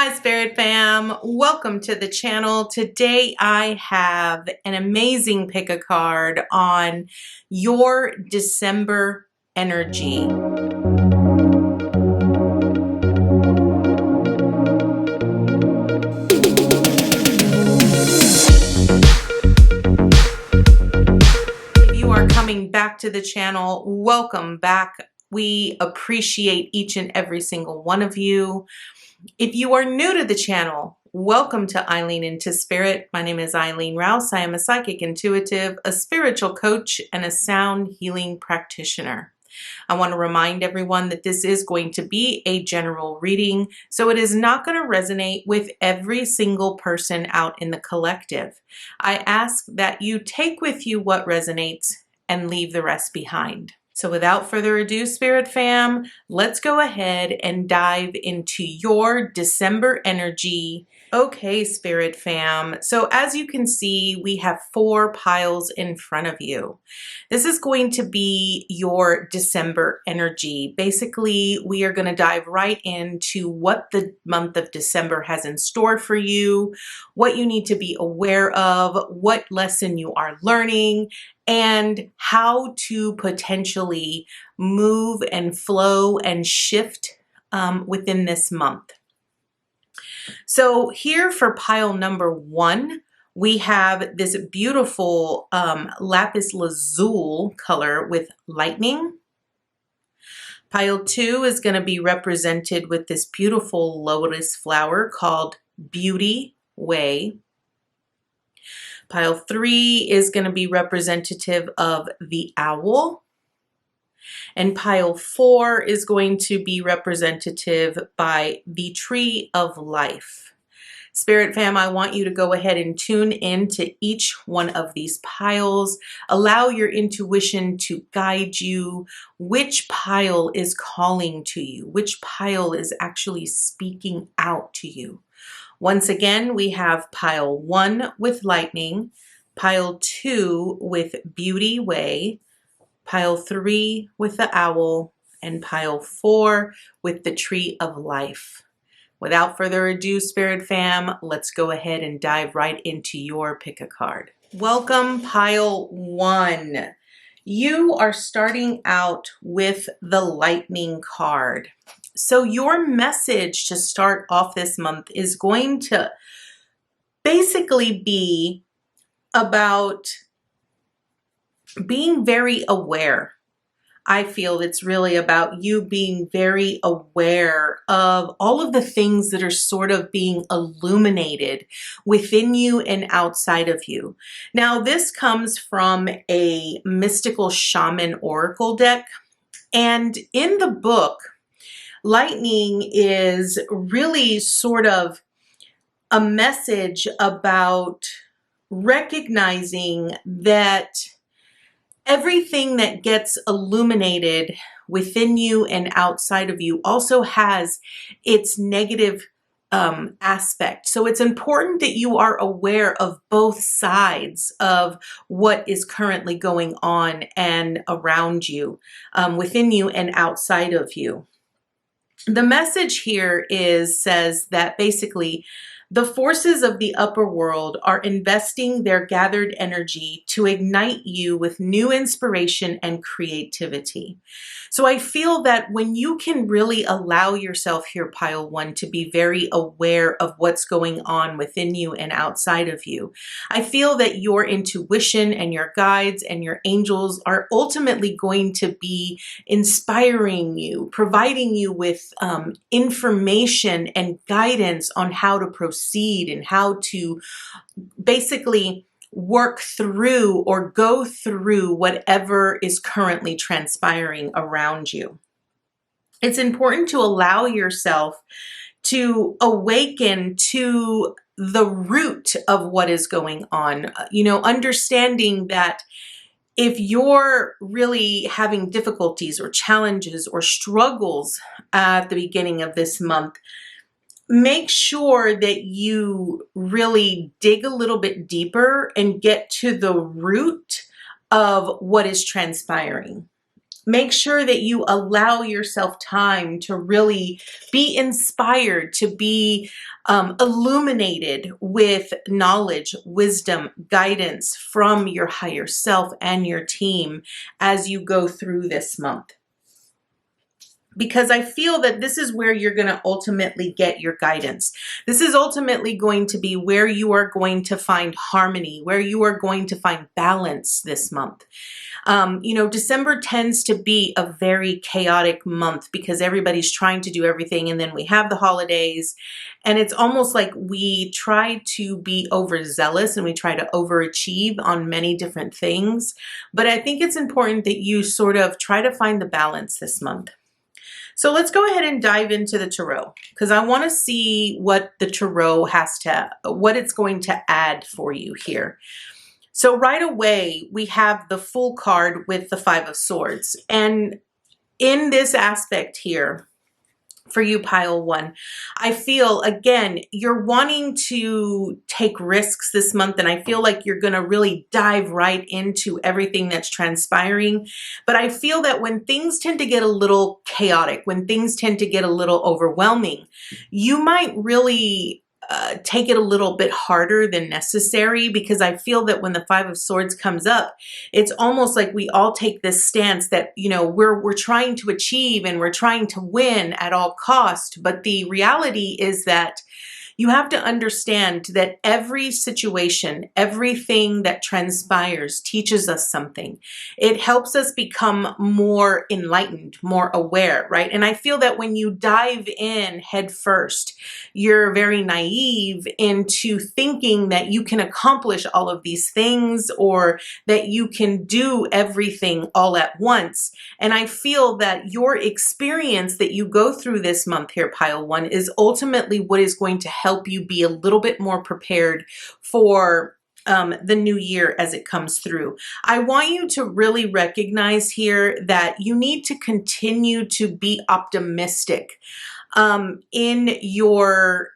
Hi Spirit Fam, welcome to the channel. Today I have an amazing pick a card on your December energy. If you are coming back to the channel, welcome back. We appreciate each and every single one of you. If you are new to the channel, welcome to Eileen Into Spirit. My name is Eileen Rouse. I am a psychic intuitive, a spiritual coach, and a sound healing practitioner. I want to remind everyone that this is going to be a general reading, so it is not going to resonate with every single person out in the collective. I ask that you take with you what resonates and leave the rest behind. So without further ado, Spirit Fam, let's go ahead and dive into your December energy. Okay, Spirit Fam, so as you can see, we have 4 piles in front of you. This is going to be your December energy. Basically, we are going to dive right into what the month of December has in store for you, what you need to be aware of, what lesson you are learning, and how to potentially move and flow and shift within this month. So here for pile number 1, we have this beautiful lapis lazuli color with lightning. Pile 2 is going to be represented with this beautiful lotus flower called Beauty Way. Pile 3 is going to be representative of the owl. And pile 4 is going to be representative by the tree of life. Spirit Fam, I want you to go ahead and tune into each one of these piles. Allow your intuition to guide you. Which pile is calling to you? Which pile is actually speaking out to you? Once again, we have pile 1 with lightning, pile 2 with Beauty Way, pile 3 with the owl, and pile 4 with the tree of life. Without further ado, Spirit Fam, let's go ahead and dive right into your pick a card. Welcome, pile 1. You are starting out with the lightning card. So your message to start off this month is going to basically be about being very aware. I feel it's really about you being very aware of all of the things that are sort of being illuminated within you and outside of you. Now, this comes from a mystical shaman oracle deck. And in the book, lightning is really sort of a message about recognizing that everything that gets illuminated within you and outside of you also has its negative aspect. So it's important that you are aware of both sides of what is currently going on and around you, within you and outside of you. The message here says that basically the forces of the upper world are investing their gathered energy to ignite you with new inspiration and creativity. So I feel that when you can really allow yourself here, pile 1, to be very aware of what's going on within you and outside of you, I feel that your intuition and your guides and your angels are ultimately going to be inspiring you, providing you with information and guidance on how to proceed and how to basically work through or go through whatever is currently transpiring around you. It's important to allow yourself to awaken to the root of what is going on, understanding that if you're really having difficulties or challenges or struggles at the beginning of this month, make sure that you really dig a little bit deeper and get to the root of what is transpiring. make sure that you allow yourself time to really be inspired, to be illuminated with knowledge, wisdom, guidance from your higher self and your team as you go through this month. Because I feel that this is where you're going to ultimately get your guidance. This is ultimately going to be where you are going to find harmony, where you are going to find balance this month. December tends to be a very chaotic month because everybody's trying to do everything, and then we have the holidays, and it's almost like we try to be overzealous and we try to overachieve on many different things. But I think it's important that you sort of try to find the balance this month. So let's go ahead and dive into the tarot, because I want to see what the tarot what it's going to add for you here. So right away, we have the Fool card with the Five of Swords. And in this aspect here, for you, Pile One, I feel, again, you're wanting to take risks this month, and I feel like you're going to really dive right into everything that's transpiring. But I feel that when things tend to get a little chaotic, when things tend to get a little overwhelming, you might really take it a little bit harder than necessary, because I feel that when the Five of Swords comes up, it's almost like we all take this stance that, we're trying to achieve and we're trying to win at all cost. But the reality is that you have to understand that every situation, everything that transpires teaches us something. It helps us become more enlightened, more aware, right? And I feel that when you dive in head first, you're very naive into thinking that you can accomplish all of these things or that you can do everything all at once. And I feel that your experience that you go through this month here, Pile One, is ultimately what is going to help you be a little bit more prepared for the new year as it comes through. I want you to really recognize here that you need to continue to be optimistic in your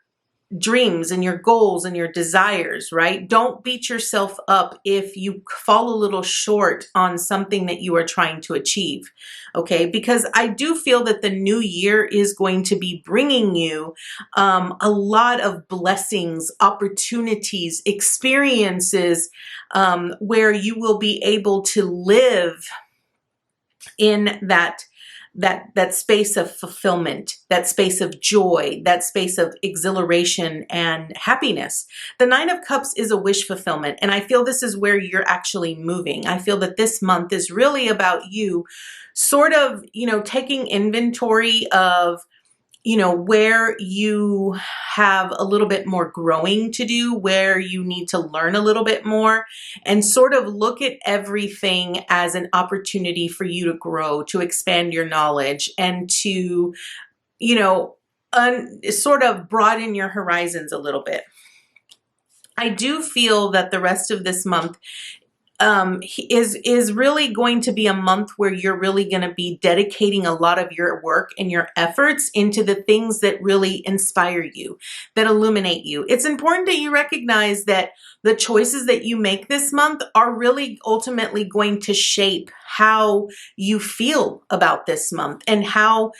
dreams and your goals and your desires, right? Don't beat yourself up if you fall a little short on something that you are trying to achieve, okay? Because I do feel that the new year is going to be bringing you a lot of blessings, opportunities, experiences where you will be able to live in that space of fulfillment, that space of joy, that space of exhilaration and happiness. The Nine of Cups is a wish fulfillment, and I feel this is where you're actually moving. I feel that this month is really about you sort of, taking inventory of where you have a little bit more growing to do, where you need to learn a little bit more, and sort of look at everything as an opportunity for you to grow, to expand your knowledge, and to, sort of broaden your horizons a little bit. I do feel that the rest of this month is really going to be a month where you're really going to be dedicating a lot of your work and your efforts into the things that really inspire you, that illuminate you. It's important that you recognize that the choices that you make this month are really ultimately going to shape how you feel about this month and how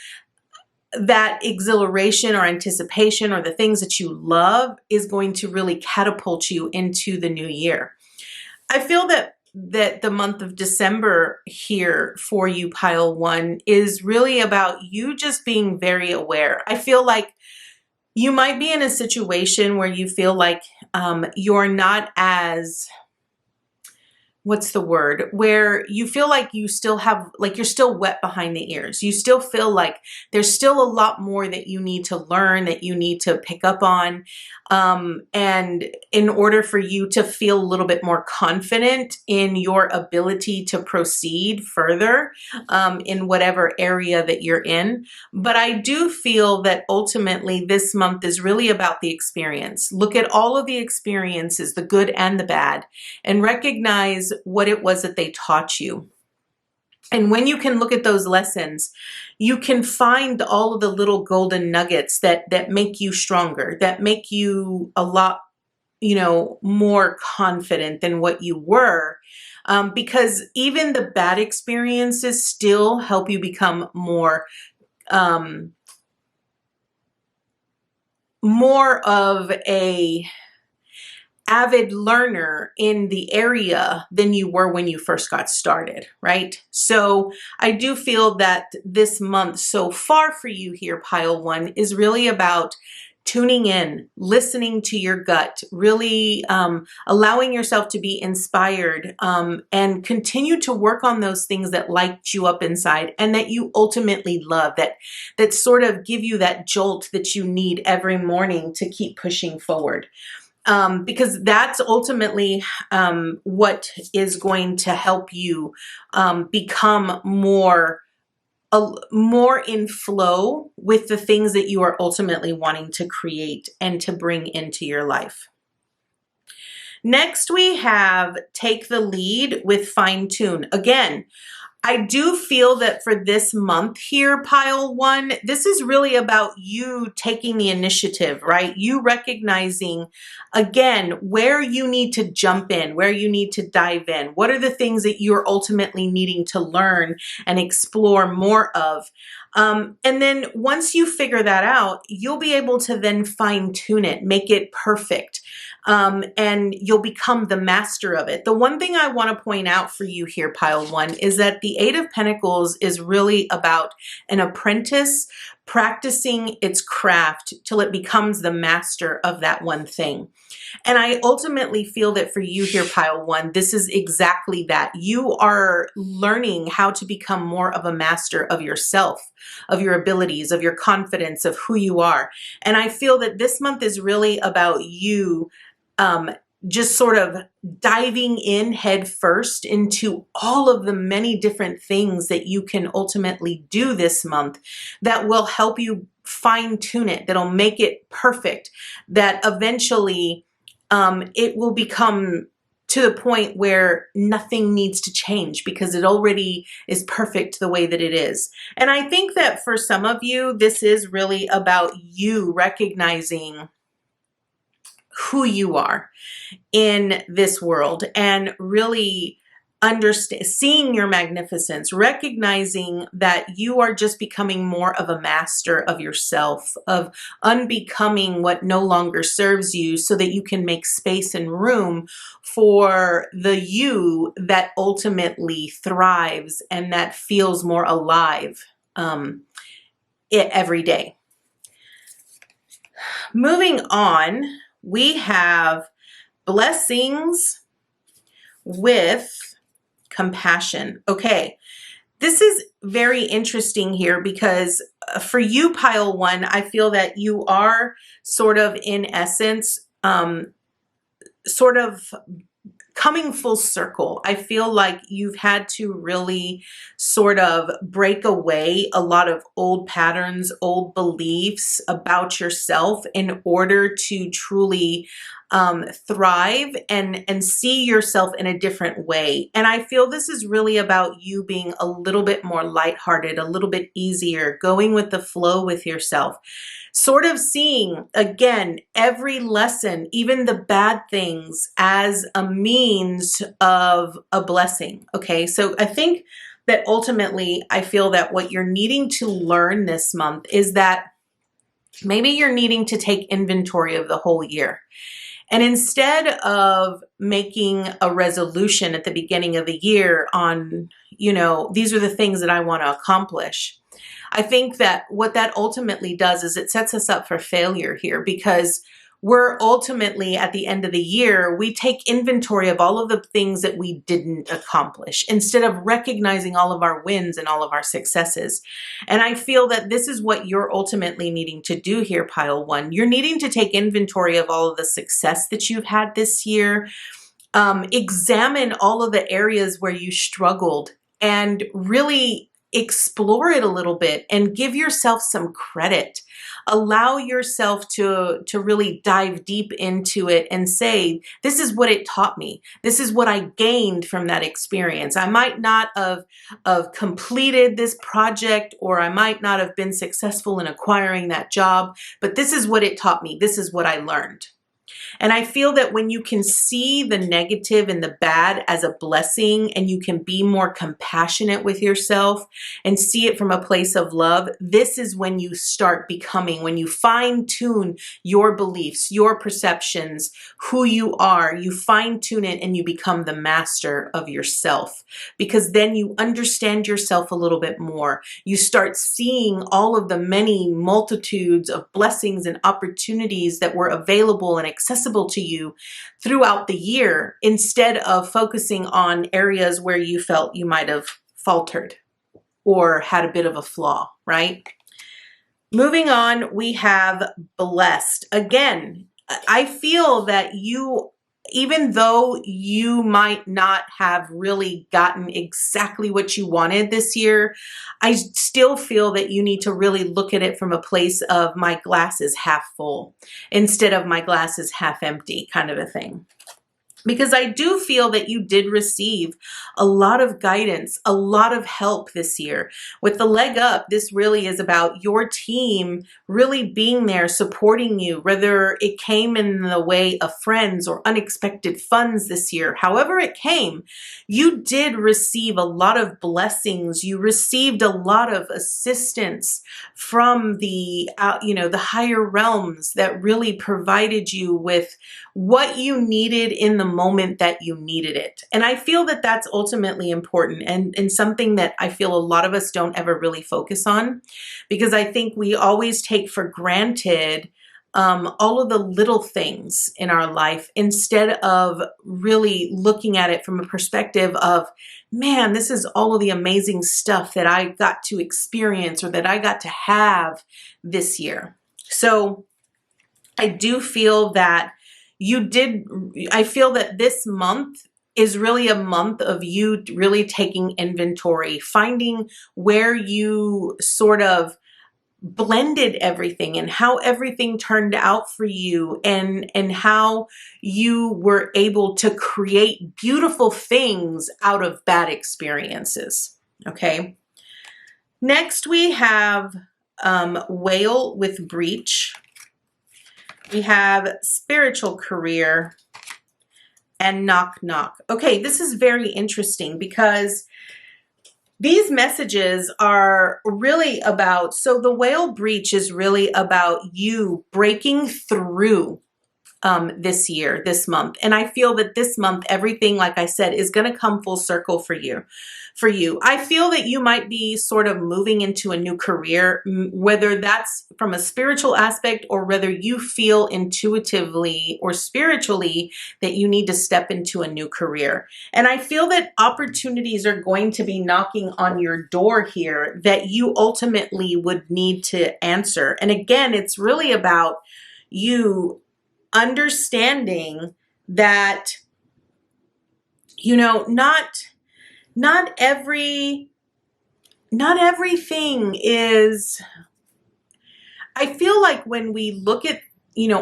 that exhilaration or anticipation or the things that you love is going to really catapult you into the new year. I feel that the month of December here for you, Pile One, is really about you just being very aware. I feel like you might be in a situation where you feel like you're not as, what's the word, where you feel like you still have, like you're still wet behind the ears. You still feel like there's still a lot more that you need to learn, that you need to pick up on. And in order for you to feel a little bit more confident in your ability to proceed further in whatever area that you're in. But I do feel that ultimately this month is really about the experience. Look at all of the experiences, the good and the bad, and recognize what it was that they taught you. And when you can look at those lessons, you can find all of the little golden nuggets that make you stronger, that make you a lot more confident than what you were. Because even the bad experiences still help you become more of a avid learner in the area than you were when you first got started, right? So I do feel that this month so far for you here, Pile One, is really about tuning in, listening to your gut, really allowing yourself to be inspired, and continue to work on those things that light you up inside and that you ultimately love, that sort of give you that jolt that you need every morning to keep pushing forward. Because that's ultimately what is going to help you become more in flow with the things that you are ultimately wanting to create and to bring into your life. Next, we have take the lead with fine tune. Again, I do feel that for this month here, Pile One, this is really about you taking the initiative, right? You recognizing, again, where you need to jump in, where you need to dive in. What are the things that you're ultimately needing to learn and explore more of? And then once you figure that out, you'll be able to then fine tune it, make it perfect. And you'll become the master of it. The one thing I want to point out for you here, Pile One, is that the Eight of Pentacles is really about an apprentice practicing its craft till it becomes the master of that one thing. And I ultimately feel that for you here, Pile One, this is exactly that. You are learning how to become more of a master of yourself, of your abilities, of your confidence, of who you are. And I feel that this month is really about you just sort of diving in head first into all of the many different things that you can ultimately do this month that will help you fine tune it, that'll make it perfect, that eventually it will become to the point where nothing needs to change because it already is perfect the way that it is. And I think that for some of you, this is really about you recognizing who you are in this world and really seeing your magnificence, recognizing that you are just becoming more of a master of yourself, of unbecoming what no longer serves you so that you can make space and room for the you that ultimately thrives and that feels more alive every day. Moving on, we have blessings with compassion. Okay, this is very interesting here because for you, Pile One, I feel that you are sort of in essence, sort of coming full circle. I feel like you've had to really sort of break away a lot of old patterns, old beliefs about yourself in order to truly thrive and see yourself in a different way. And I feel this is really about you being a little bit more lighthearted, a little bit easier, going with the flow with yourself. Sort of seeing, again, every lesson, even the bad things, as a means of a blessing. Okay, so I think that ultimately, I feel that what you're needing to learn this month is that maybe you're needing to take inventory of the whole year. And instead of making a resolution at the beginning of the year on, these are the things that I want to accomplish, I think that what that ultimately does is it sets us up for failure here because we're ultimately at the end of the year, we take inventory of all of the things that we didn't accomplish instead of recognizing all of our wins and all of our successes. And I feel that this is what you're ultimately needing to do here, Pile One. You're needing to take inventory of all of the success that you've had this year. Examine all of the areas where you struggled and really explore it a little bit and give yourself some credit. Allow yourself to really dive deep into it and say, this is what it taught me. This is what I gained from that experience. I might not have completed this project, or I might not have been successful in acquiring that job, but this is what it taught me. This is what I learned. And I feel that when you can see the negative and the bad as a blessing, and you can be more compassionate with yourself and see it from a place of love, this is when you start becoming, when you fine tune your beliefs, your perceptions, who you are, you fine tune it and you become the master of yourself, because then you understand yourself a little bit more. You start seeing all of the many multitudes of blessings and opportunities that were available and accessible to you throughout the year, instead of focusing on areas where you felt you might have faltered or had a bit of a flaw, right? Moving on, we have blessed. Again, I feel that you, even though you might not have really gotten exactly what you wanted this year, I still feel that you need to really look at it from a place of my glass is half full instead of my glass is half empty kind of a thing. Because I do feel that you did receive a lot of guidance, a lot of help this year. With the leg up, this really is about your team really being there, supporting you, whether it came in the way of friends or unexpected funds this year. However it came, you did receive a lot of blessings. You received a lot of assistance from the, the higher realms that really provided you with what you needed in the moment that you needed it. And I feel that that's ultimately important, and something that I feel a lot of us don't ever really focus on, because I think we always take for granted all of the little things in our life instead of really looking at it from a perspective of, man, this is all of the amazing stuff that I got to experience or that I got to have this year. So I do feel that I feel that this month is really a month of you really taking inventory, finding where you sort of blended everything and how everything turned out for you, and how you were able to create beautiful things out of bad experiences. Okay. Next we have Whale with Breach. We have Spiritual Career and Knock Knock. Okay, this is very interesting because these messages are really about, so the Whale Breach is really about you breaking through this year, this month. And I feel that this month, everything, like I said, is going to come full circle for you. I feel that you might be sort of moving into a new career, whether that's from a spiritual aspect or whether you feel intuitively or spiritually that you need to step into a new career. And I feel that opportunities are going to be knocking on your door here that you ultimately would need to answer. And again, it's really about you understanding that, not everything is, I feel like when we look at,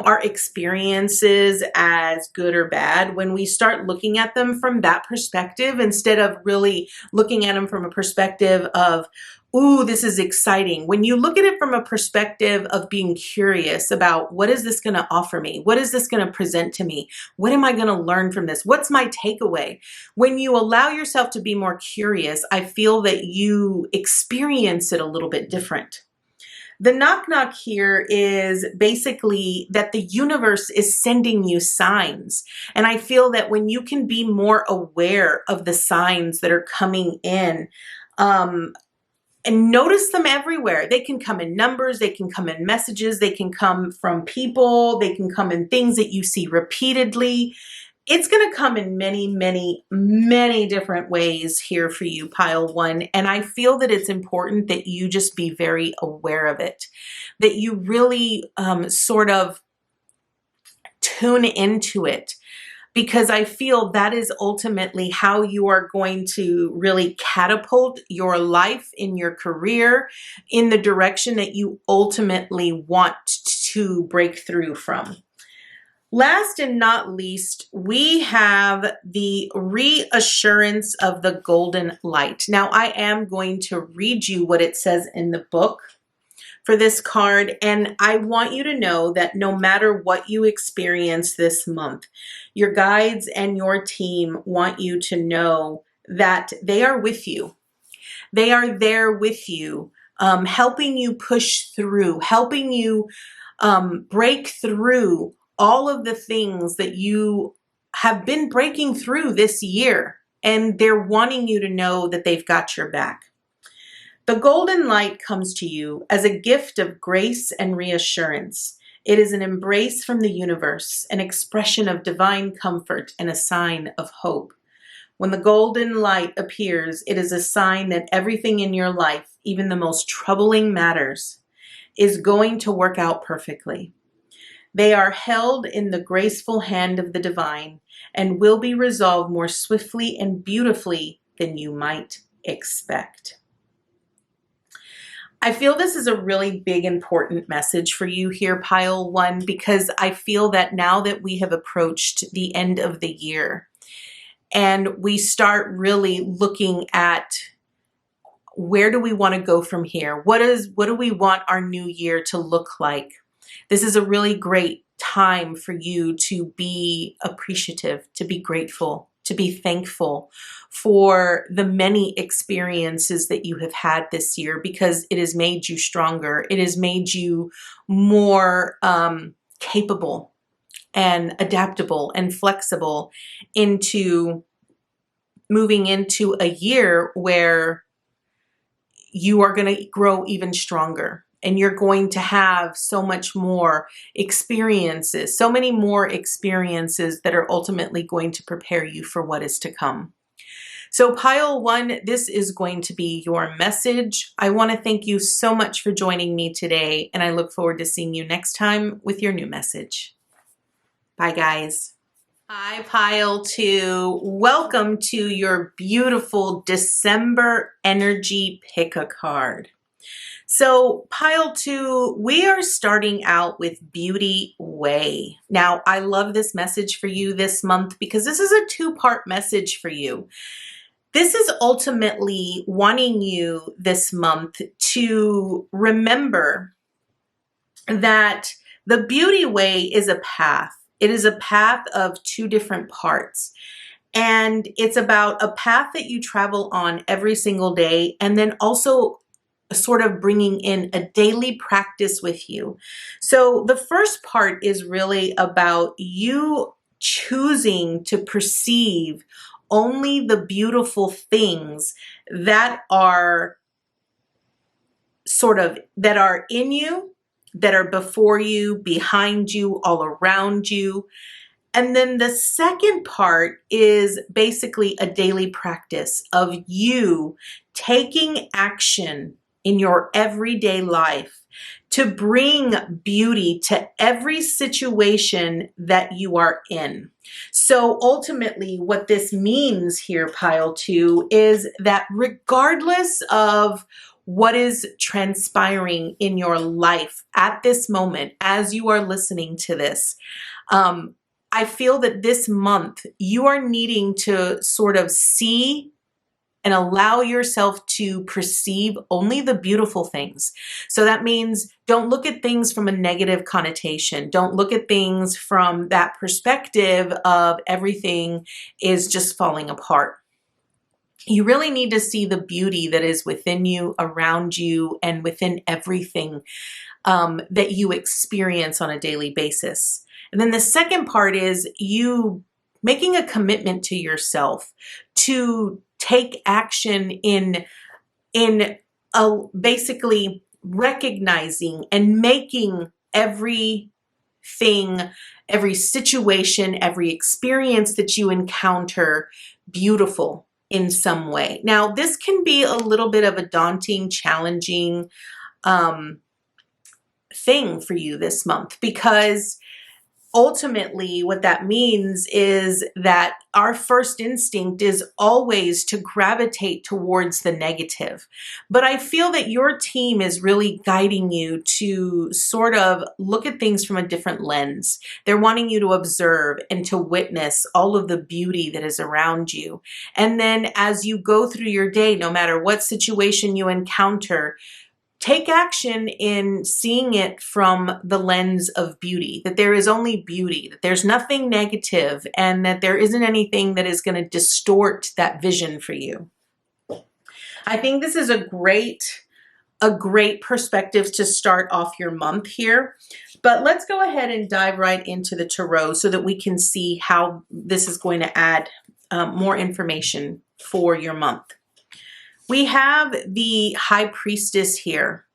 our experiences as good or bad, when we start looking at them from that perspective, instead of really looking at them from a perspective of, ooh, this is exciting. When you look at it from a perspective of being curious about, what is this going to offer me? What is this going to present to me? What am I going to learn from this? What's my takeaway? When you allow yourself to be more curious, I feel that you experience it a little bit different. The knock knock here is basically that the universe is sending you signs. And I feel that when you can be more aware of the signs that are coming in, and notice them everywhere. They can come in numbers, they can come in messages, they can come from people, they can come in things that you see repeatedly. It's going to come in many, many, many different ways here for you, Pile One. And I feel that it's important that you just be very aware of it, that you really sort of tune into it. Because I feel that is ultimately how you are going to really catapult your life in your career in the direction that you ultimately want to break through from. Last and not least, we have the reassurance of the golden light. Now, I am going to read you what it says in the book for this card. And I want you to know that no matter what you experience this month, your guides and your team want you to know that they are with you. They are there with you, helping you push through, helping you break through all of the things that you have been breaking through this year. And they're wanting you to know that they've got your back. The golden light comes to you as a gift of grace and reassurance. It is an embrace from the universe, an expression of divine comfort, and a sign of hope. When the golden light appears, it is a sign that everything in your life, even the most troubling matters, is going to work out perfectly. They are held in the graceful hand of the divine and will be resolved more swiftly and beautifully than you might expect. I feel this is a really big, important message for you here, Pile One, because I feel that now that we have approached the end of the year and we start really looking at where do we want to go from here? What do we want our new year to look like? This is a really great time for you to be appreciative, to be grateful, to be thankful for the many experiences that you have had this year, because it has made you stronger. It has made you more capable and adaptable and flexible into moving into a year where you are going to grow even stronger. And you're going to have so much more experiences, so many more experiences that are ultimately going to prepare you for what is to come. So Pile One, this is going to be your message. I want to thank you so much for joining me today, and I look forward to seeing you next time with your new message. Bye, guys. Hi, PileTwo. Welcome to your beautiful December energy pick a card. So PileTwo, we are starting out with Beauty Way. Now, I love this message for you this month because this is a two-part message for you. This is ultimately wanting you this month to remember that the Beauty Way is a path. It is a path of two different parts. And it's about a path that you travel on every single day, and then also sort of bringing in a daily practice with you. So the first part is really about you choosing to perceive only the beautiful things that are that are in you, that are before you, behind you, all around you. And then the second part is basically a daily practice of you taking action in your everyday life to bring beauty to every situation that you are in. So ultimately, what this means here, PileTwo, is that regardless of what is transpiring in your life at this moment, as you are listening to this, I feel that this month you are needing to sort of see and allow yourself to perceive only the beautiful things. So that means don't look at things from a negative connotation. Don't look at things from that perspective of everything is just falling apart. You really need to see the beauty that is within you, around you, and within everything that you experience on a daily basis. And then the second part is you making a commitment to yourself to take action in basically recognizing and making everything, every situation, every experience that you encounter beautiful in some way. Now, this can be a little bit of a daunting, challenging thing for you this month, because ultimately what that means is that our first instinct is always to gravitate towards the negative. But I feel that your team is really guiding you to sort of look at things from a different lens. They're wanting you to observe and to witness all of the beauty that is around you. And then as you go through your day, no matter what situation you encounter, take action in seeing it from the lens of beauty, that there is only beauty, that there's nothing negative, and that there isn't anything that is going to distort that vision for you. I think this is a great perspective to start off your month here. But let's go ahead and dive right into the tarot so that we can see how this is going to add more information for your month. We have the High Priestess here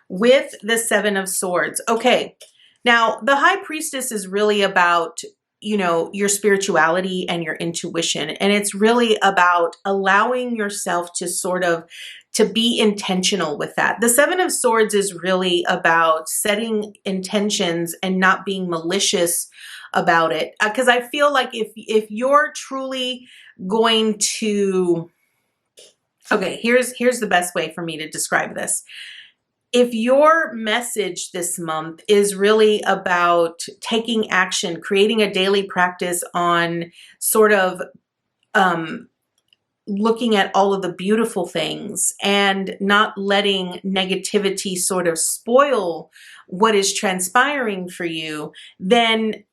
with the Seven of Swords. Okay, now the High Priestess is really about, you know, your spirituality and your intuition. And it's really about allowing yourself to sort of to be intentional with that. The Seven of Swords is really about setting intentions and not being malicious about it. Because I feel like if you're truly going to, okay, here's the best way for me to describe this. If your message this month is really about taking action, creating a daily practice on sort of looking at all of the beautiful things and not letting negativity sort of spoil what is transpiring for you, then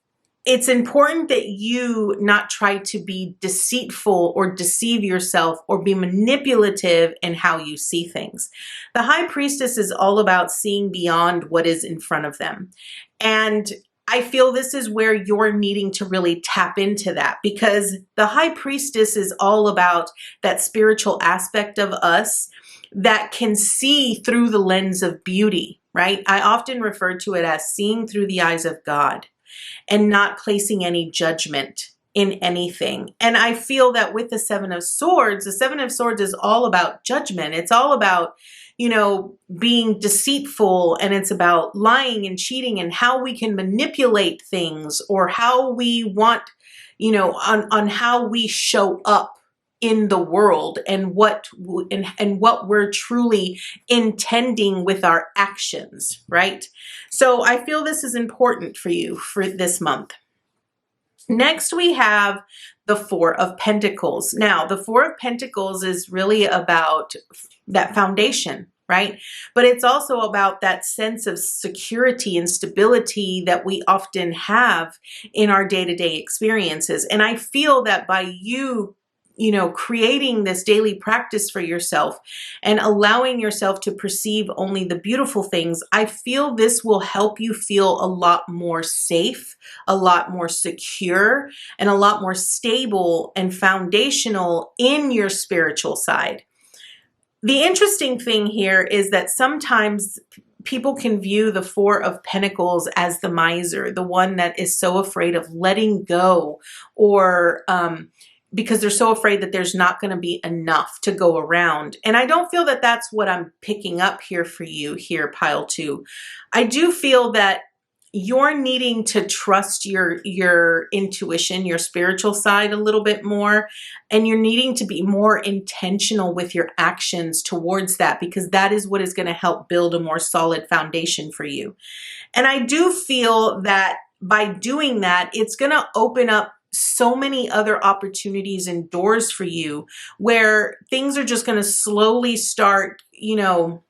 it's important that you not try to be deceitful or deceive yourself or be manipulative in how you see things. The High Priestess is all about seeing beyond what is in front of them. And I feel this is where you're needing to really tap into that, because the High Priestess is all about that spiritual aspect of us that can see through the lens of beauty, right? I often refer to it as seeing through the eyes of God and not placing any judgment in anything. And I feel that with the Seven of Swords is all about judgment. It's all about, you know, being deceitful, and it's about lying and cheating and how we can manipulate things, or how we want, you know, on how we show up in the world and what we're truly intending with our actions, right? So I feel this is important for you for this month. Next, we have the Four of Pentacles. Now, the Four of Pentacles is really about that foundation, right? But it's also about that sense of security and stability that we often have in our day-to-day experiences. And I feel that by you know, creating this daily practice for yourself and allowing yourself to perceive only the beautiful things, I feel this will help you feel a lot more safe, a lot more secure, and a lot more stable and foundational in your spiritual side. The interesting thing here is that sometimes people can view the Four of Pentacles as the miser, the one that is so afraid of letting go, or because they're so afraid that there's not going to be enough to go around. And I don't feel that that's what I'm picking up here for you here, PileTwo. I do feel that you're needing to trust your intuition, your spiritual side a little bit more, and you're needing to be more intentional with your actions towards that, because that is what is going to help build a more solid foundation for you. And I do feel that by doing that, it's going to open up so many other opportunities and doors for you where things are just going to slowly start, you know,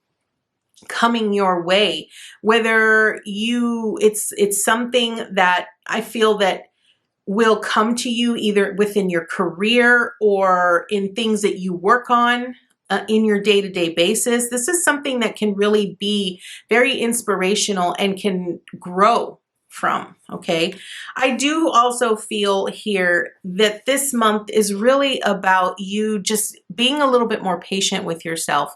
coming your way. Whether it's something that I feel that will come to you either within your career or in things that you work on in your day-to-day basis. This is something that can really be very inspirational and can grow from, okay? I do also feel here that this month is really about you just being a little bit more patient with yourself,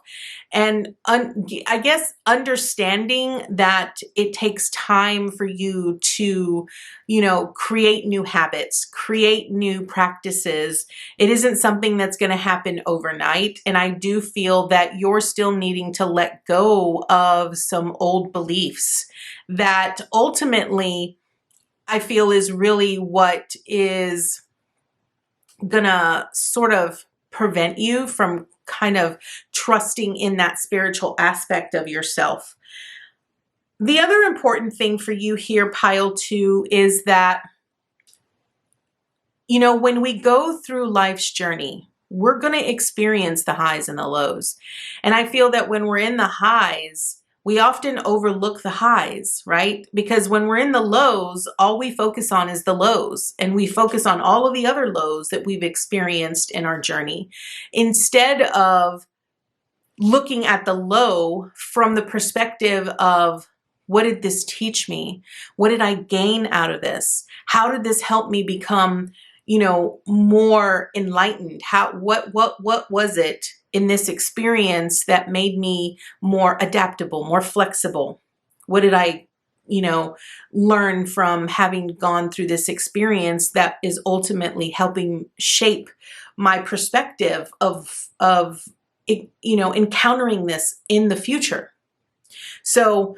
and I guess understanding that it takes time for you to, you know, create new habits, create new practices. It isn't something that's going to happen overnight. And I do feel that you're still needing to let go of some old beliefs that ultimately I feel is really what is gonna sort of prevent you from kind of trusting in that spiritual aspect of yourself. The other important thing for you here, PileTwo, is that, you know, when we go through life's journey, we're going to experience the highs and the lows. And I feel that when we're in the highs, We often overlook the highs, right? Because when we're in the lows, all we focus on is the lows, and we focus on all of the other lows that we've experienced in our journey, instead of looking at the low from the perspective of, what did this teach me? What did I gain out of this? How did this help me become, more enlightened? What was it in this experience that made me more adaptable, more flexible? What did I, learn from having gone through this experience that is ultimately helping shape my perspective of encountering this in the future? So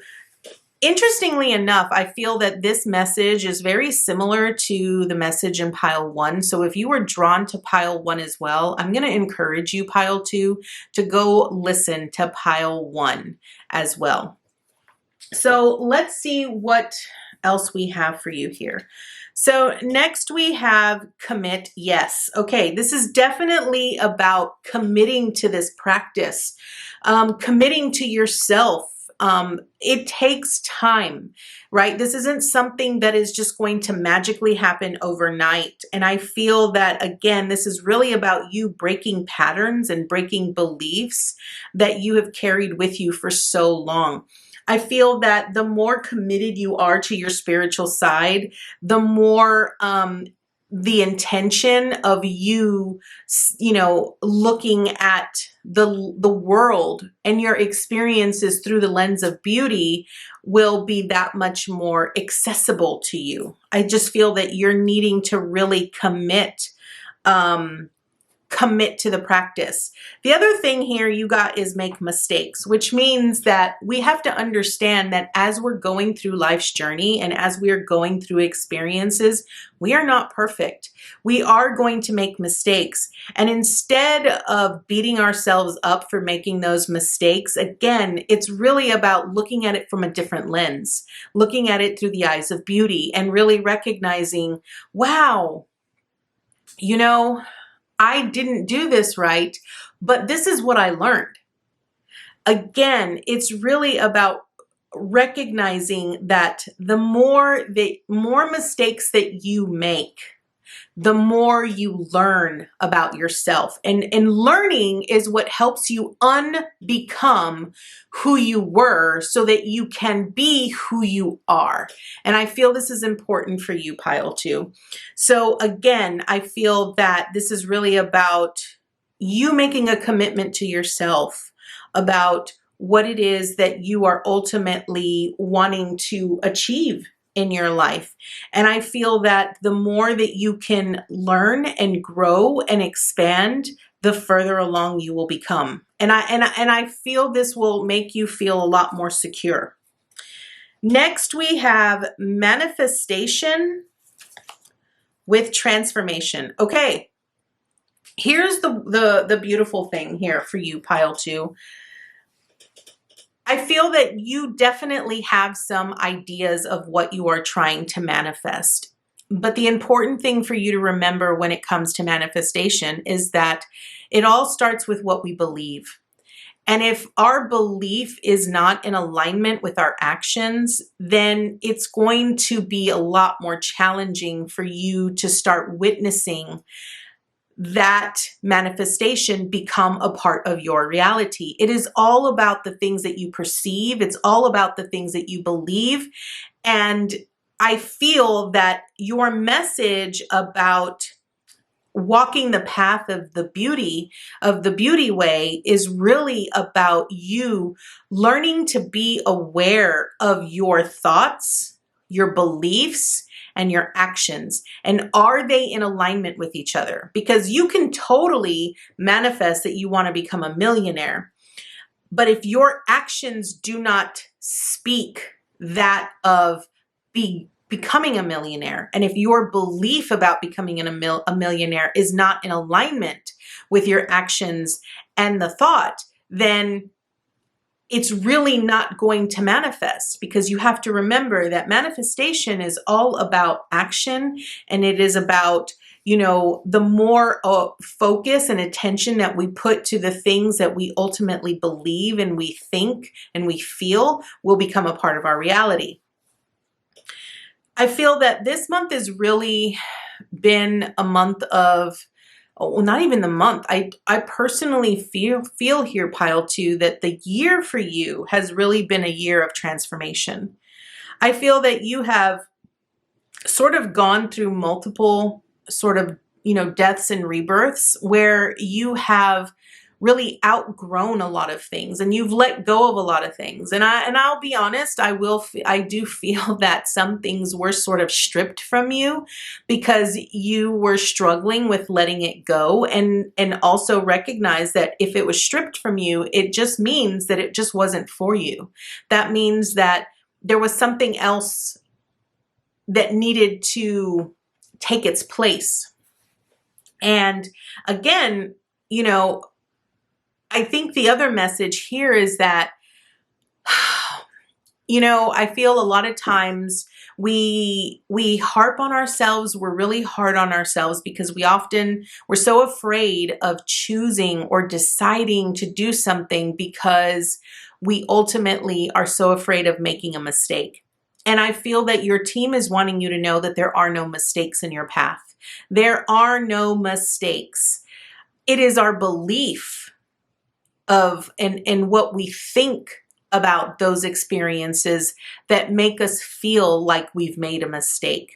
interestingly enough, I feel that this message is very similar to the message in Pile 1. So if you were drawn to Pile 1 as well, I'm going to encourage you, Pile 2, to go listen to Pile 1 as well. So let's see what else we have for you here. So next we have commit yes. Okay, this is definitely about committing to this practice, committing to yourself. It takes time, right? This isn't something that is just going to magically happen overnight. And I feel that, again, this is really about you breaking patterns and breaking beliefs that you have carried with you for so long. I feel that the more committed you are to your spiritual side, the more the intention of you, looking at the world and your experiences through the lens of beauty will be that much more accessible to you. I just feel that you're needing to really commit to the practice. The other thing here you got is make mistakes, which means that we have to understand that as we're going through life's journey and as we are going through experiences, we are not perfect. We are going to make mistakes. And instead of beating ourselves up for making those mistakes, again, it's really about looking at it from a different lens, looking at it through the eyes of beauty and really recognizing, wow, I didn't do this right, but this is what I learned. Again, it's really about recognizing that the more mistakes that you make, the more you learn about yourself. And learning is what helps you unbecome who you were so that you can be who you are. And I feel this is important for you, Pile 2. So again, I feel that this is really about you making a commitment to yourself about what it is that you are ultimately wanting to achieve in your life. And I feel that the more that you can learn and grow and expand, the further along you will become. And I feel this will make you feel a lot more secure. Next, we have manifestation with transformation. Okay, here's the beautiful thing here for you, Pile 2. I feel that you definitely have some ideas of what you are trying to manifest. But the important thing for you to remember when it comes to manifestation is that it all starts with what we believe. And if our belief is not in alignment with our actions, then it's going to be a lot more challenging for you to start witnessing that manifestation become a part of your reality. It is all about the things that you perceive. It's all about the things that you believe. And I feel that your message about walking the path of the beauty way is really about you learning to be aware of your thoughts, your beliefs, and your actions. And are they in alignment with each other? Because you can totally manifest that you want to become a millionaire. But if your actions do not speak that of becoming a millionaire, and if your belief about becoming a millionaire is not in alignment with your actions and the thought, then it's really not going to manifest, because you have to remember that manifestation is all about action, and it is about, you know, the more focus and attention that we put to the things that we ultimately believe and we think and we feel will become a part of our reality. I feel that this month has really been a month of, well, not even the month. I personally feel here, PileTwo, that the year for you has really been a year of transformation. I feel that you have sort of gone through multiple sort of, you know, deaths and rebirths where you have really outgrown a lot of things, and you've let go of a lot of things. And I'll be honest, I do feel that some things were sort of stripped from you because you were struggling with letting it go, and also recognize that if it was stripped from you, it just means that it just wasn't for you. That means that there was something else that needed to take its place. And again, you know, I think the other message here is that, you know, I feel a lot of times we harp on ourselves. We're really hard on ourselves because we're so afraid of choosing or deciding to do something because we ultimately are so afraid of making a mistake. And I feel that your team is wanting you to know that there are no mistakes in your path. There are no mistakes. It is our belief of and what we think about those experiences that make us feel like we've made a mistake.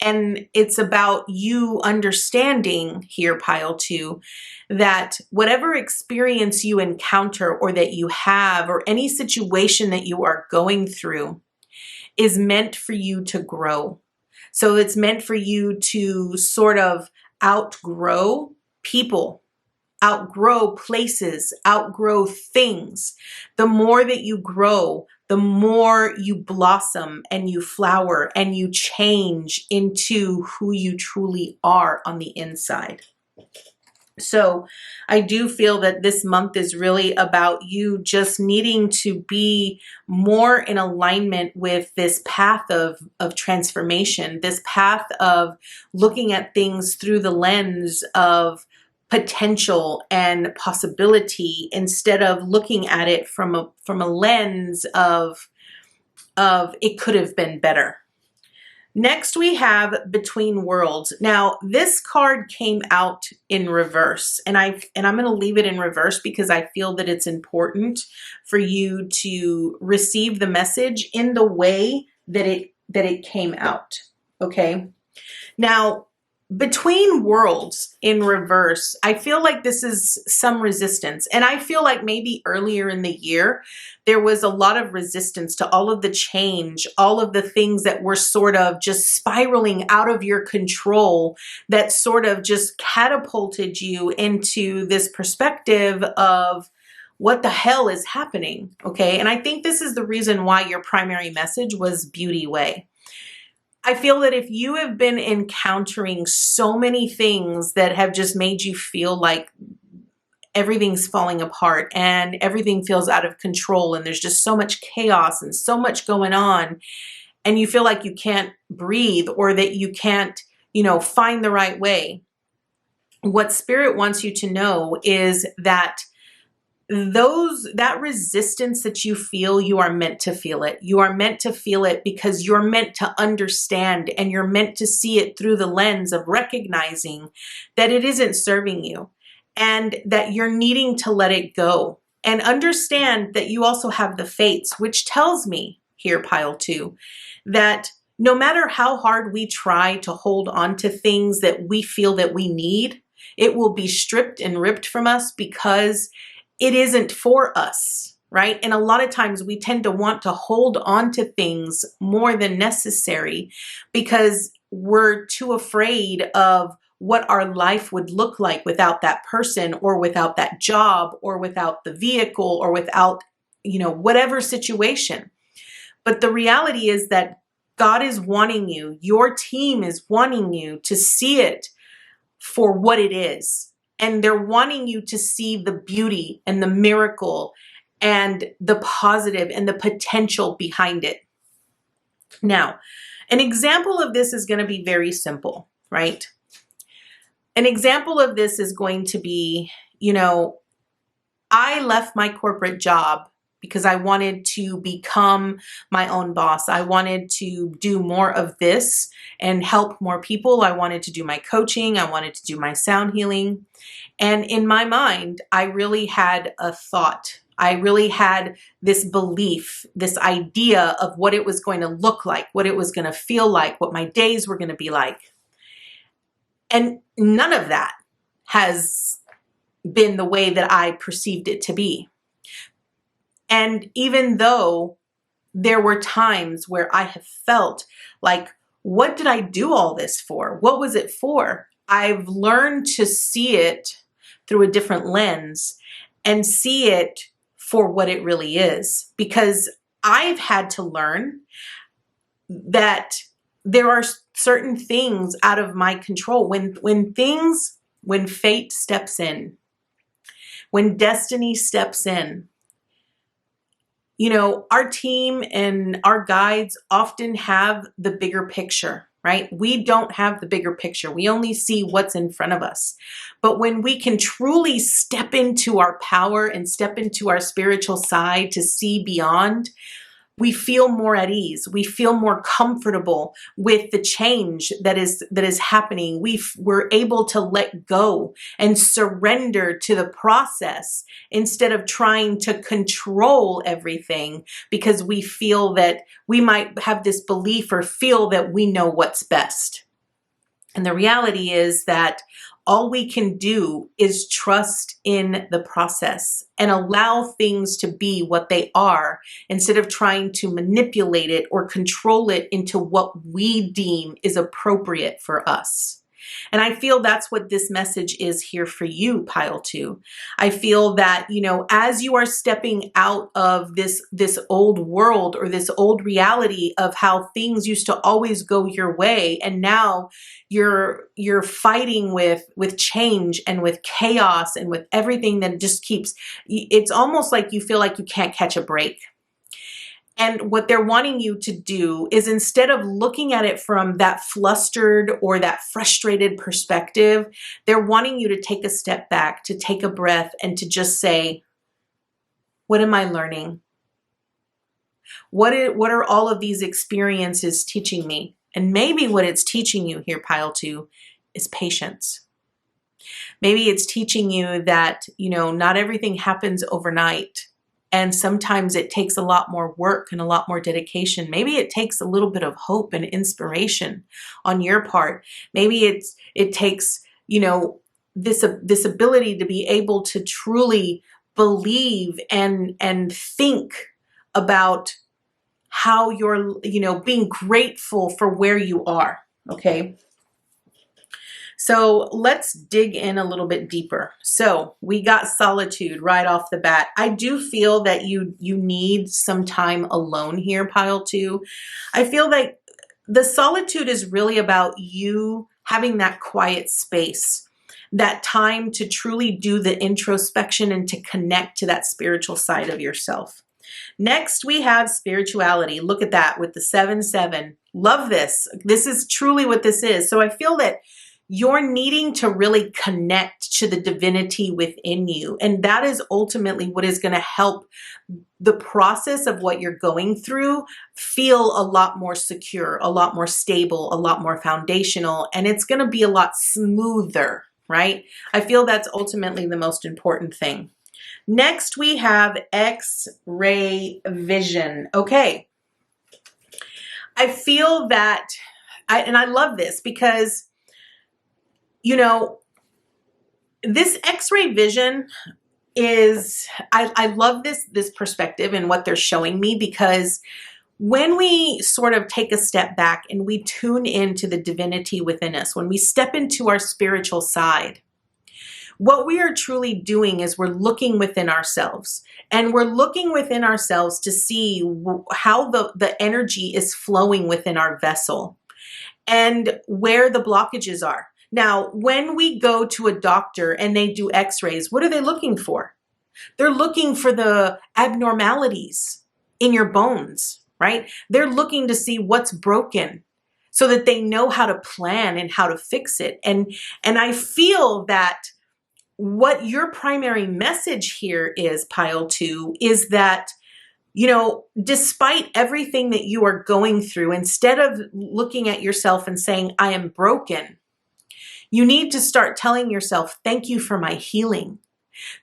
And it's about you understanding here, PileTwo, that whatever experience you encounter or that you have, or any situation that you are going through, is meant for you to grow. So it's meant for you to sort of outgrow people, outgrow places, outgrow things. The more that you grow, the more you blossom and you flower and you change into who you truly are on the inside. So I do feel that this month is really about you just needing to be more in alignment with this path of transformation, this path of looking at things through the lens of potential and possibility, instead of looking at it from a lens of it could have been better. Next, we have Between Worlds. Now, this card came out in reverse, and I'm going to leave it in reverse because I feel that it's important for you to receive the message in the way that it came out. Okay? Now, Between Worlds in reverse, I feel like this is some resistance. And I feel like maybe earlier in the year, there was a lot of resistance to all of the change, all of the things that were sort of just spiraling out of your control, that sort of just catapulted you into this perspective of what the hell is happening, okay? And I think this is the reason why your primary message was Beauty Way. I feel that if you have been encountering so many things that have just made you feel like everything's falling apart and everything feels out of control and there's just so much chaos and so much going on, and you feel like you can't breathe or that you can't, you know, find the right way, what Spirit wants you to know is that that resistance that you feel, you are meant to feel it. You are meant to feel it because you're meant to understand, and you're meant to see it through the lens of recognizing that it isn't serving you and that you're needing to let it go, and understand that you also have the fates, which tells me here, PileTwo, that no matter how hard we try to hold on to things that we feel that we need, it will be stripped and ripped from us because it isn't for us, right? And a lot of times we tend to want to hold on to things more than necessary because we're too afraid of what our life would look like without that person, or without that job, or without the vehicle, or without, you know, whatever situation. But the reality is that God is wanting you, your team is wanting you to see it for what it is. And they're wanting you to see the beauty and the miracle and the positive and the potential behind it. Now, an example of this is going to be very simple, right? An example of this is going to be, I left my corporate job because I wanted to become my own boss. I wanted to do more of this and help more people. I wanted to do my coaching. I wanted to do my sound healing. And in my mind, I really had a thought. I really had this belief, this idea of what it was going to look like, what it was going to feel like, what my days were going to be like. And none of that has been the way that I perceived it to be. And even though there were times where I have felt like, what did I do all this for? What was it for? I've learned to see it through a different lens and see it for what it really is, because I've had to learn that there are certain things out of my control. When fate steps in, when destiny steps in, our team and our guides often have the bigger picture, right? We don't have the bigger picture. We only see what's in front of us. But when we can truly step into our power and step into our spiritual side to see beyond, we feel more at ease. We feel more comfortable with the change that is happening. We're able to let go and surrender to the process instead of trying to control everything, because we feel that we might have this belief or feel that we know what's best. And the reality is that all we can do is trust in the process and allow things to be what they are instead of trying to manipulate it or control it into what we deem is appropriate for us. And I feel that's what this message is here for you, PileTwo. I feel that, as you are stepping out of this old world or this old reality of how things used to always go your way, and now you're fighting with change and with chaos and with everything that just keeps, it's almost like you feel like you can't catch a break. And what they're wanting you to do is, instead of looking at it from that flustered or that frustrated perspective, they're wanting you to take a step back, to take a breath, and to just say, what am I learning? What are all of these experiences teaching me? And maybe what it's teaching you here, PileTwo, is patience. Maybe it's teaching you that, not everything happens overnight. And sometimes it takes a lot more work and a lot more dedication. Maybe it takes a little bit of hope and inspiration on your part. Maybe it takes, this ability to be able to truly believe and think about how you're, being grateful for where you are. Okay. So let's dig in a little bit deeper. So we got solitude right off the bat. I do feel that you need some time alone here, PileTwo. I feel like the solitude is really about you having that quiet space, that time to truly do the introspection and to connect to that spiritual side of yourself. Next, we have spirituality. Look at that with the 7-7. Love this. This is truly what this is. So I feel that you're needing to really connect to the divinity within you. And that is ultimately what is going to help the process of what you're going through feel a lot more secure, a lot more stable, a lot more foundational, and it's going to be a lot smoother, right? I feel that's ultimately the most important thing. Next, we have X-ray vision. Okay. I feel that, I love this because this X-ray vision is, I love this perspective and what they're showing me, because when we sort of take a step back and we tune into the divinity within us, when we step into our spiritual side, what we are truly doing is we're looking within ourselves, and we're looking within ourselves to see how the energy is flowing within our vessel and where the blockages are. Now, when we go to a doctor and they do x-rays, what are they looking for? They're looking for the abnormalities in your bones, right? They're looking to see what's broken so that they know how to plan and how to fix it. And I feel that what your primary message here is, PileTwo, is that, you know, despite everything that you are going through, instead of looking at yourself and saying, I am broken, you need to start telling yourself, thank you for my healing.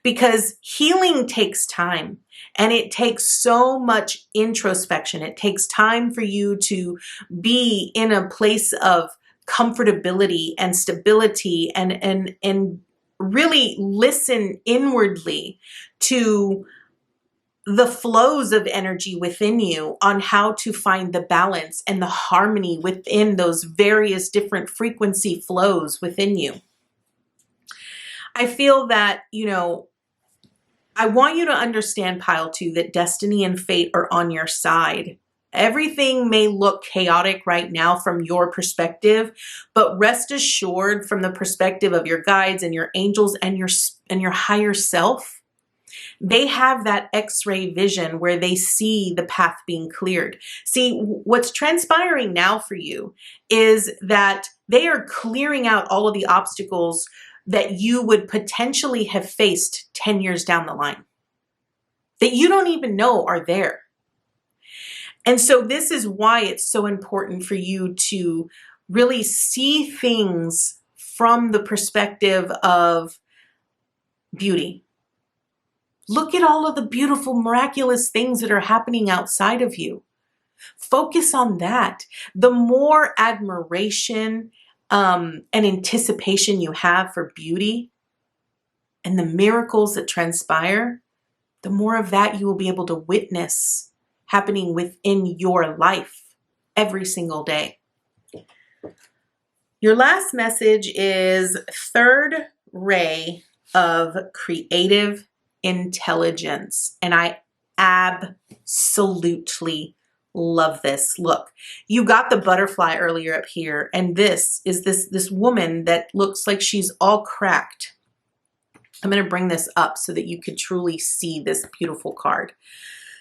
Because healing takes time and it takes so much introspection. It takes time for you to be in a place of comfortability and stability and really listen inwardly to the flows of energy within you on how to find the balance and the harmony within those various different frequency flows within you. I feel that, you know, I want you to understand, PileTwo, that destiny and fate are on your side. Everything may look chaotic right now from your perspective, but rest assured from the perspective of your guides and your angels and your higher self, they have that X-ray vision where they see the path being cleared. See, what's transpiring now for you is that they are clearing out all of the obstacles that you would potentially have faced 10 years down the line, that you don't even know are there. And so this is why it's so important for you to really see things from the perspective of beauty. Look at all of the beautiful, miraculous things that are happening outside of you. Focus on that. The more admiration and anticipation you have for beauty and the miracles that transpire, the more of that you will be able to witness happening within your life every single day. Your last message is third ray of creative intelligence. And I absolutely love this. Look, you got the butterfly earlier up here, and this is this woman that looks like she's all cracked. I'm going to bring this up so that you can truly see this beautiful card.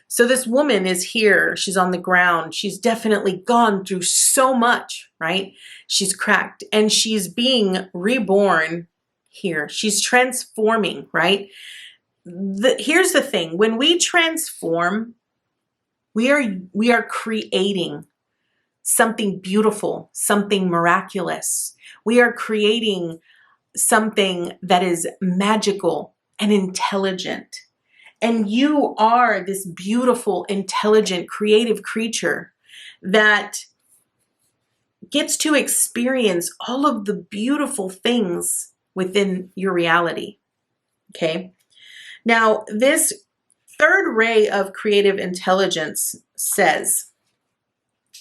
So this woman is here. She's on the ground. She's definitely gone through so much, right? She's cracked and she's being reborn here. She's transforming, right? Here's the thing. When we transform, we are creating something beautiful, something miraculous. We are creating something that is magical and intelligent. And you are this beautiful, intelligent, creative creature that gets to experience all of the beautiful things within your reality. Okay? Now, this third ray of creative intelligence says,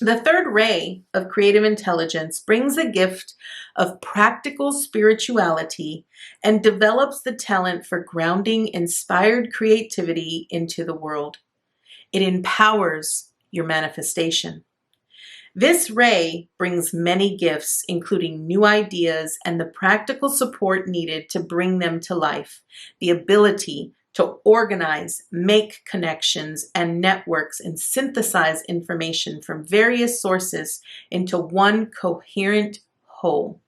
the third ray of creative intelligence brings the gift of practical spirituality and develops the talent for grounding inspired creativity into the world. It empowers your manifestation. This ray brings many gifts, including new ideas and the practical support needed to bring them to life, the ability to organize, make connections and networks, and synthesize information from various sources into one coherent whole.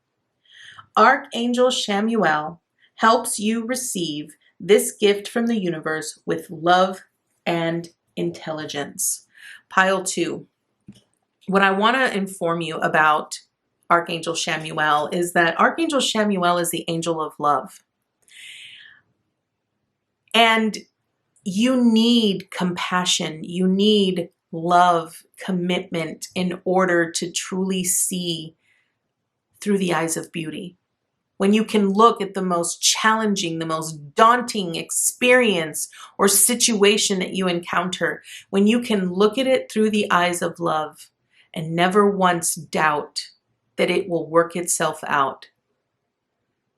Archangel Chamuel helps you receive this gift from the universe with love and intelligence. PileTwo. What I want to inform you about Archangel Chamuel is that Archangel Chamuel is the angel of love. And you need compassion, you need love, commitment in order to truly see through the eyes of beauty. When you can look at the most challenging, the most daunting experience or situation that you encounter, when you can look at it through the eyes of love and never once doubt that it will work itself out,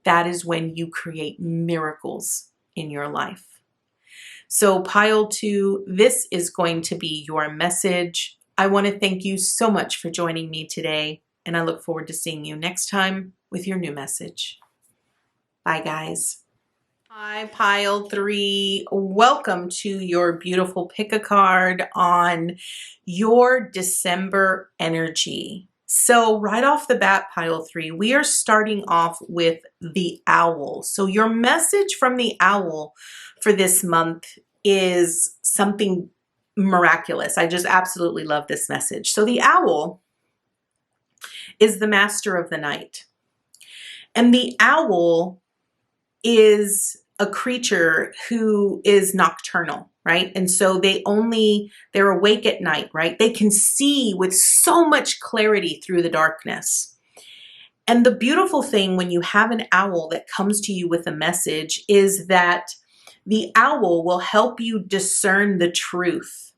that is when you create miracles in your life. So PileTwo, this is going to be your message. I want to thank you so much for joining me today, and I look forward to seeing you next time with your new message. Bye, guys. Hi, PileThree. Welcome to your beautiful pick a card on your December energy. So right off the bat, PileThree, we are starting off with the owl. So your message from the owl for this month is something miraculous. I just absolutely love this message. So the owl is the master of the night. And the owl is a creature who is nocturnal, right? And so they're awake at night, right? They can see with so much clarity through the darkness. And the beautiful thing when you have an owl that comes to you with a message is that the owl will help you discern the truth.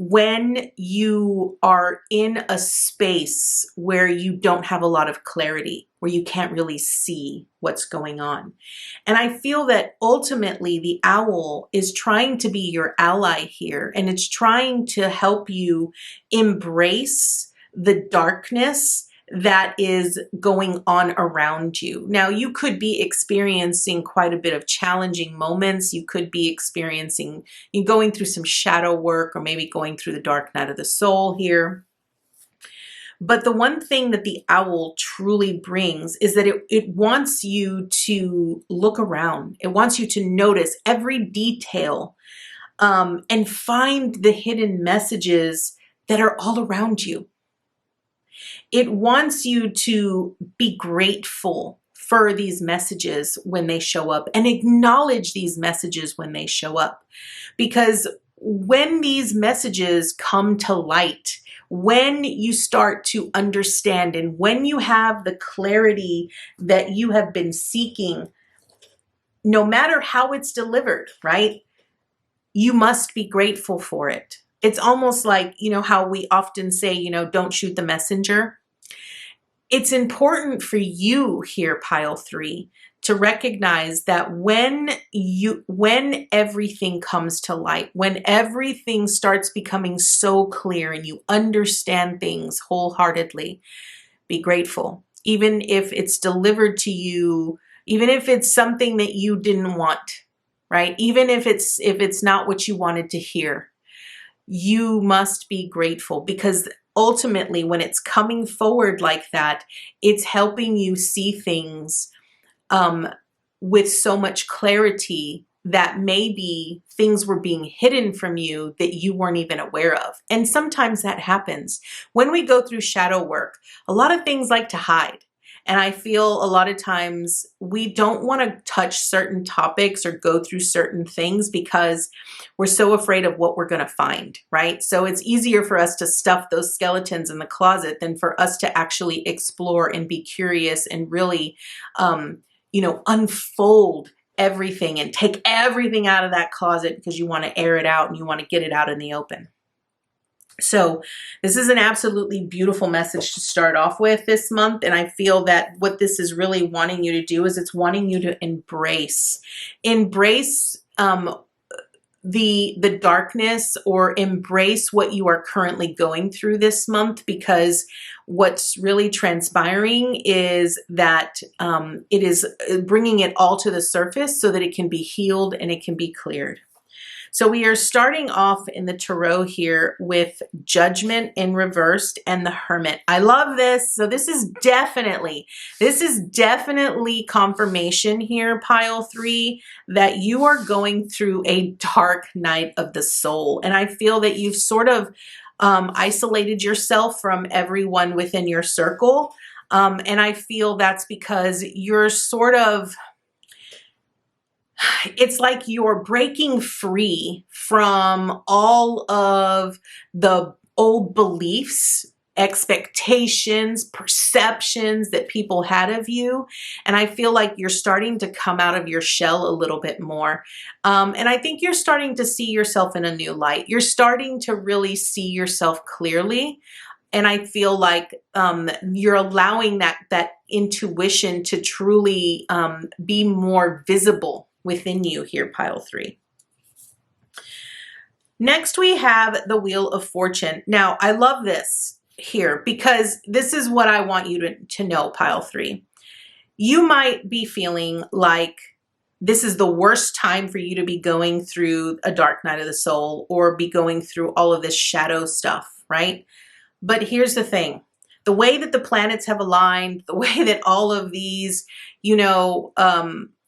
When you are in a space where you don't have a lot of clarity, where you can't really see what's going on. And I feel that ultimately the owl is trying to be your ally here, and it's trying to help you embrace the darkness that is going on around you. Now, you could be experiencing quite a bit of challenging moments. You could be you're going through some shadow work, or maybe going through the dark night of the soul here. But the one thing that the owl truly brings is that it wants you to look around. It wants you to notice every detail and find the hidden messages that are all around you. It wants you to be grateful for these messages when they show up, and acknowledge these messages when they show up. Because when these messages come to light, when you start to understand, and when you have the clarity that you have been seeking, no matter how it's delivered, right? You must be grateful for it. It's almost like, how we often say, don't shoot the messenger. It's important for you here, PileThree, to recognize that when everything comes to light, when everything starts becoming so clear and you understand things wholeheartedly, be grateful. Even if it's delivered to you, even if it's something that you didn't want, right? Even if it's not what you wanted to hear, you must be grateful, because ultimately when it's coming forward like that, it's helping you see things with so much clarity that maybe things were being hidden from you that you weren't even aware of. And sometimes that happens. When we go through shadow work, a lot of things like to hide. And I feel a lot of times we don't want to touch certain topics or go through certain things because we're so afraid of what we're going to find, right? So it's easier for us to stuff those skeletons in the closet than for us to actually explore and be curious and really, unfold everything and take everything out of that closet because you want to air it out and you want to get it out in the open. So this is an absolutely beautiful message to start off with this month. And I feel that what this is really wanting you to do is it's wanting you to embrace the darkness, or embrace what you are currently going through this month, because what's really transpiring is that it is bringing it all to the surface so that it can be healed and it can be cleared. So we are starting off in the tarot here with Judgment in reversed and the Hermit. I love this. So this is definitely confirmation here, PileThree, that you are going through a dark night of the soul. And I feel that you've sort of isolated yourself from everyone within your circle. And I feel that's because you're it's like you're breaking free from all of the old beliefs, expectations, perceptions that people had of you. And I feel like you're starting to come out of your shell a little bit more. And I think you're starting to see yourself in a new light. You're starting to really see yourself clearly. And I feel like you're allowing that intuition to truly be more visible within you here, PileThree. Next, we have the Wheel of Fortune. Now, I love this here because this is what I want you to know, PileThree. You might be feeling like this is the worst time for you to be going through a dark night of the soul or be going through all of this shadow stuff, right? But here's the thing. The way that the planets have aligned, the way that all of these,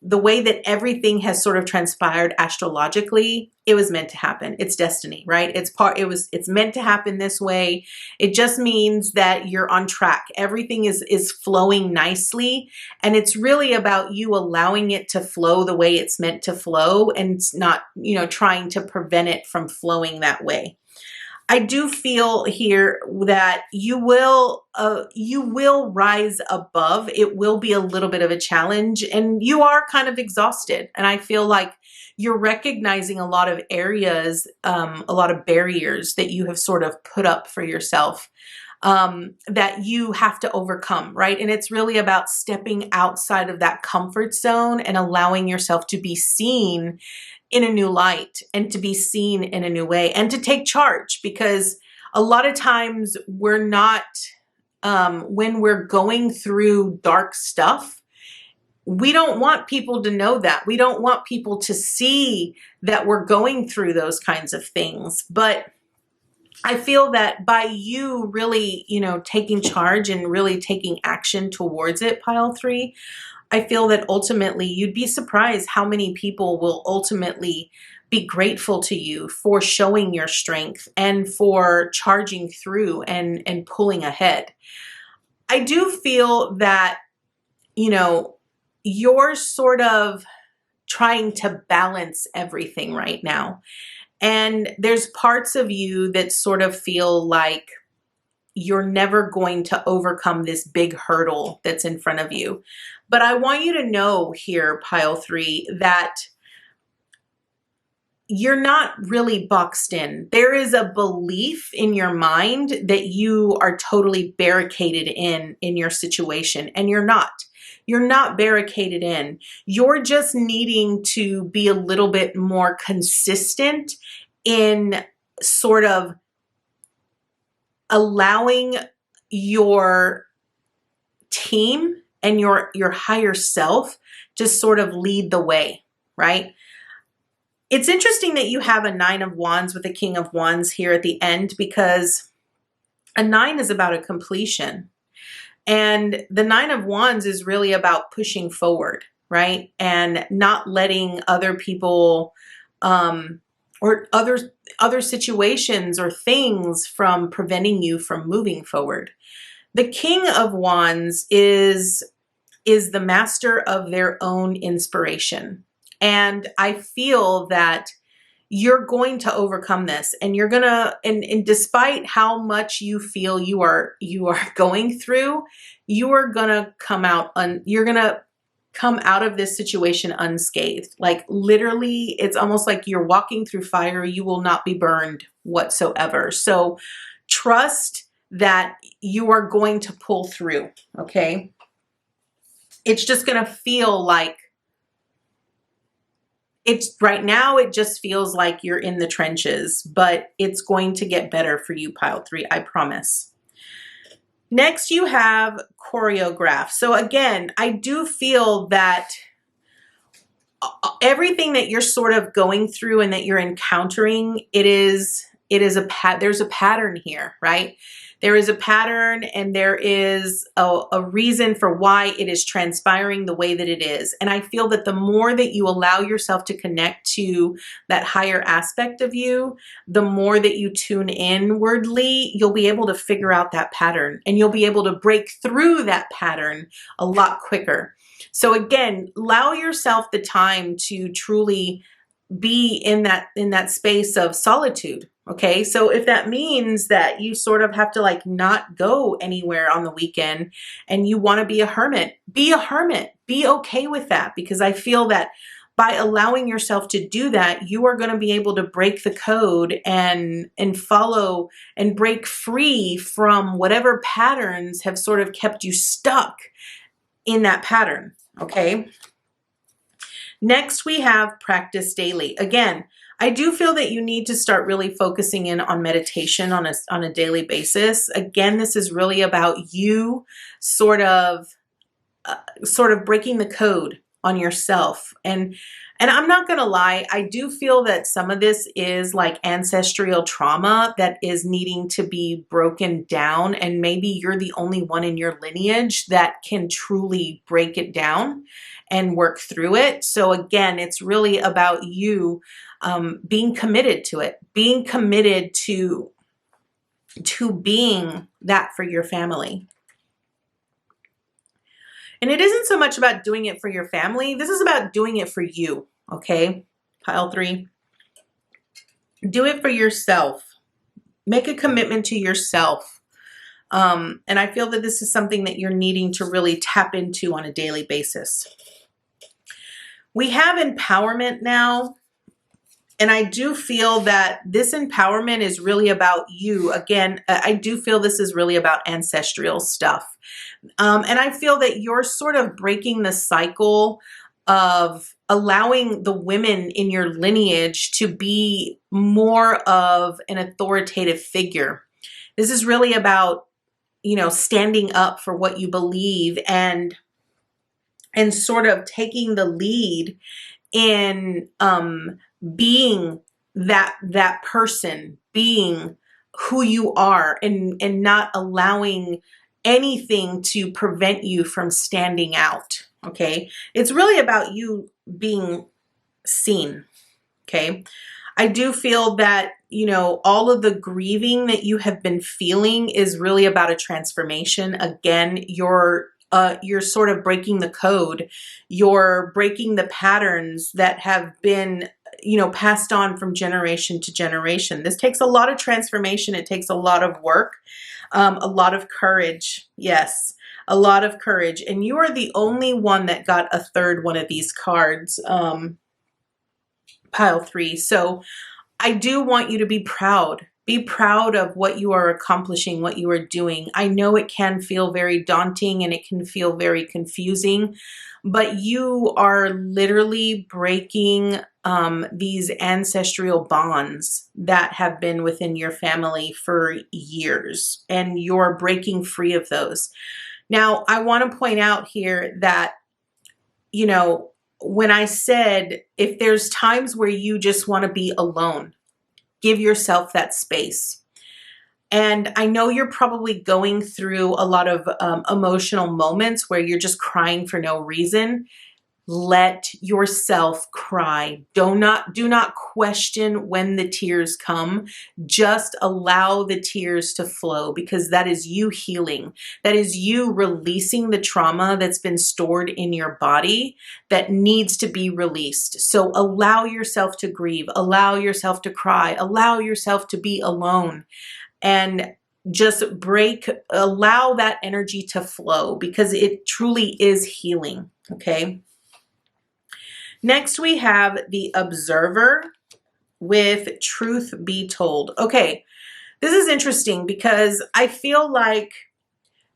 the way that everything has sort of transpired astrologically, it was meant to happen. It's destiny, right? It's meant to happen this way. It just means that you're on track. Everything is flowing nicely, and it's really about you allowing it to flow the way it's meant to flow and not, trying to prevent it from flowing that way. I do feel here that you will rise above. It will be a little bit of a challenge, and you are kind of exhausted. And I feel like you're recognizing a lot of areas, a lot of barriers that you have sort of put up for yourself, that you have to overcome, right? And it's really about stepping outside of that comfort zone and allowing yourself to be seen in a new light and to be seen in a new way and to take charge, because a lot of times we're not, when we're going through dark stuff, we don't want people to know that. We don't want people to see that we're going through those kinds of things. But I feel that by you really, taking charge and really taking action towards it, PileThree, I feel that ultimately you'd be surprised how many people will ultimately be grateful to you for showing your strength and for charging through and pulling ahead. I do feel that, you're sort of trying to balance everything right now. And there's parts of you that sort of feel like you're never going to overcome this big hurdle that's in front of you. But I want you to know here, PileThree, that you're not really boxed in. There is a belief in your mind that you are totally barricaded in your situation, and you're not. You're not barricaded in. You're just needing to be a little bit more consistent in sort of allowing your team and your higher self to sort of lead the way, right? It's interesting that you have a 9 of Wands with a King of Wands here at the end, because a 9 is about a completion. And the 9 of Wands is really about pushing forward, right? And not letting other people or other situations or things from preventing you from moving forward. The King of Wands is the master of their own inspiration. And I feel that you're going to overcome this, and you're gonna, and despite how much you feel you are going through, you are gonna come out, you're gonna come out of this situation unscathed. Like literally, it's almost like you're walking through fire. You will not be burned whatsoever. So trust that you are going to pull through, okay? It's just gonna feel like, right now, it just feels like you're in the trenches, but it's going to get better for you, PileThree, I promise. Next, you have choreograph. So again, I do feel that everything that you're sort of going through and that you're encountering, there's a pattern here, right? There is a pattern, and there is a reason for why it is transpiring the way that it is. And I feel that the more that you allow yourself to connect to that higher aspect of you, the more that you tune inwardly, you'll be able to figure out that pattern, and you'll be able to break through that pattern a lot quicker. So again, allow yourself the time to truly be in that space of solitude. Okay, so if that means that you sort of have to like not go anywhere on the weekend and you want to be a hermit, be a hermit. Be okay with that, because I feel that by allowing yourself to do that, you are going to be able to break the code and follow and break free from whatever patterns have sort of kept you stuck in that pattern. Okay. Next, we have practice daily. Again, I do feel that you need to start really focusing in on meditation on a daily basis. Again, this is really about you sort of breaking the code on yourself. And I'm not going to lie, I do feel that some of this is like ancestral trauma that is needing to be broken down. And maybe you're the only one in your lineage that can truly break it down and work through it. So again, it's really about you being committed to it, being committed to being that for your family. And it isn't so much about doing it for your family. This is about doing it for you, okay? PileThree. Do it for yourself. Make a commitment to yourself. And I feel that this is something that you're needing to really tap into on a daily basis. We have empowerment now. And I do feel that this empowerment is really about you. Again, I do feel this is really about ancestral stuff. And I feel that you're sort of breaking the cycle of allowing the women in your lineage to be more of an authoritative figure. This is really about, you know, standing up for what you believe and sort of taking the lead in being that person, being who you are, and not allowing anything to prevent you from standing out. Okay, it's really about you being seen. Okay, I do feel that, you know, all of the grieving that you have been feeling is really about a transformation. Again, you're sort of breaking the code. You're breaking the patterns that have been, you know, passed on from generation to generation. This takes a lot of transformation. It takes a lot of work, a lot of courage. Yes, a lot of courage. And you are the only one that got a third one of these cards, PileThree. So I do want you to be proud. Be proud of what you are accomplishing, what you are doing. I know it can feel very daunting and it can feel very confusing, but you are literally breaking these ancestral bonds that have been within your family for years, and you're breaking free of those. Now, I want to point out here that, you know, when I said if there's times where you just want to be alone, give yourself that space. And I know you're probably going through a lot of emotional moments where you're just crying for no reason. Let yourself cry. Do not question when the tears come. Just allow the tears to flow, because that is you healing. That is you releasing the trauma that's been stored in your body that needs to be released. So allow yourself to grieve. Allow yourself to cry. Allow yourself to be alone. And just allow that energy to flow, because it truly is healing. Okay. Next, we have the Observer with Truth Be Told. Okay, this is interesting because I feel like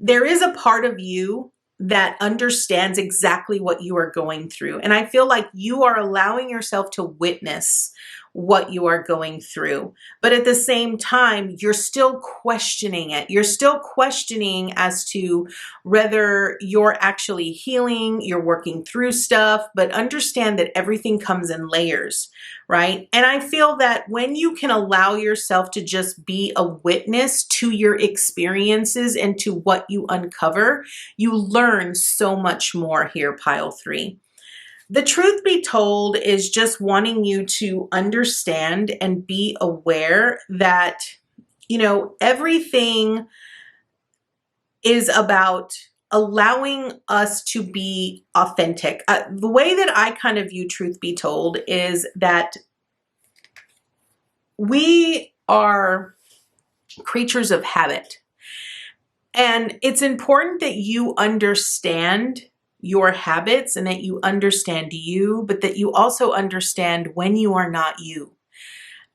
there is a part of you that understands exactly what you are going through. And I feel like you are allowing yourself to witness what you are going through. But at the same time, you're still questioning it. You're still questioning as to whether you're actually healing, you're working through stuff, but understand that everything comes in layers, right? And I feel that when you can allow yourself to just be a witness to your experiences and to what you uncover, you learn so much more here, PileThree. The truth be told is just wanting you to understand and be aware that, you know, everything is about allowing us to be authentic. The way that I kind of view truth be told is that we are creatures of habit. And it's important that you understand your habits and that you understand you, but that you also understand when you are not you.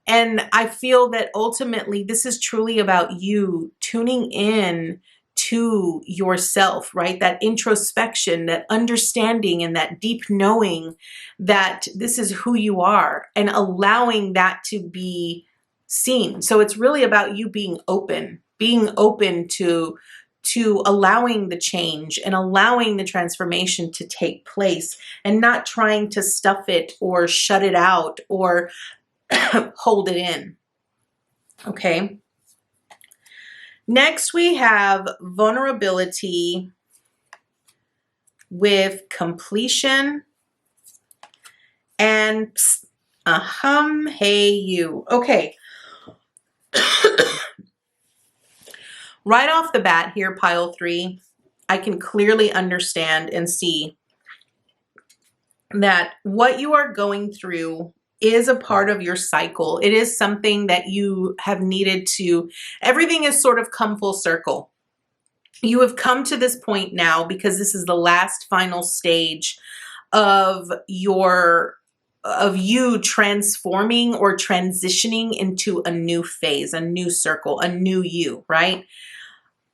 And I feel that ultimately this is truly about you tuning in to yourself, right? That introspection, that understanding, and that deep knowing that this is who you are, and allowing that to be seen. So it's really about you being open to allowing the change and allowing the transformation to take place and not trying to stuff it or shut it out or hold it in. Okay. Next, we have vulnerability with completion and hey you. Okay. Right off the bat here, PileThree, I can clearly understand and see that what you are going through is a part of your cycle. It is something that you have needed to, everything has sort of come full circle. You have come to this point now because this is the last final stage of you transforming or transitioning into a new phase, a new circle, a new you, right?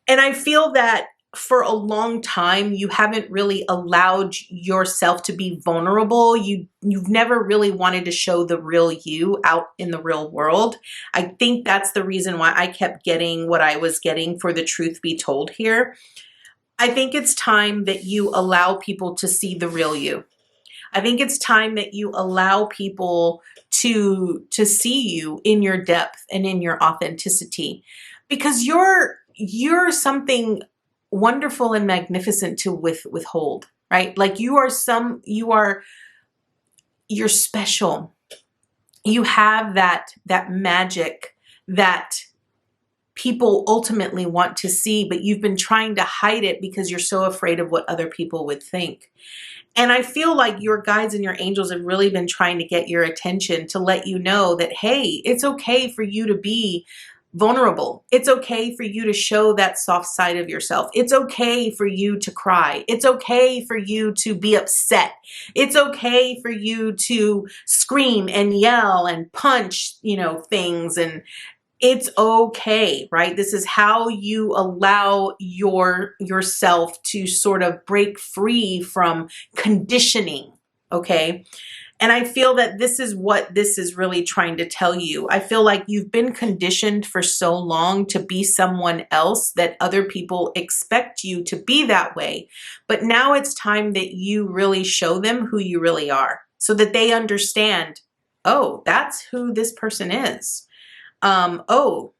And I feel that for a long time, you haven't really allowed yourself to be vulnerable. You've never really wanted to show the real you out in the real world. I think that's the reason why I kept getting what I was getting for the truth be told here. I think it's time that you allow people to see the real you. I think it's time that you allow people to see you in your depth and in your authenticity, because you're something wonderful and magnificent to withhold, right? Like you're special. You have that magic that people ultimately want to see, but you've been trying to hide it because you're so afraid of what other people would think. And I feel like your guides and your angels have really been trying to get your attention to let you know that, hey, it's okay for you to be vulnerable. It's okay for you to show that soft side of yourself. It's okay for you to cry. It's okay for you to be upset. It's okay for you to scream and yell and punch, things, and it's okay, right? This is how you allow yourself to sort of break free from conditioning, okay? And I feel that this is what this is really trying to tell you. I feel like you've been conditioned for so long to be someone else that other people expect you to be that way. But now it's time that you really show them who you really are so that they understand, oh, that's who this person is. Oh,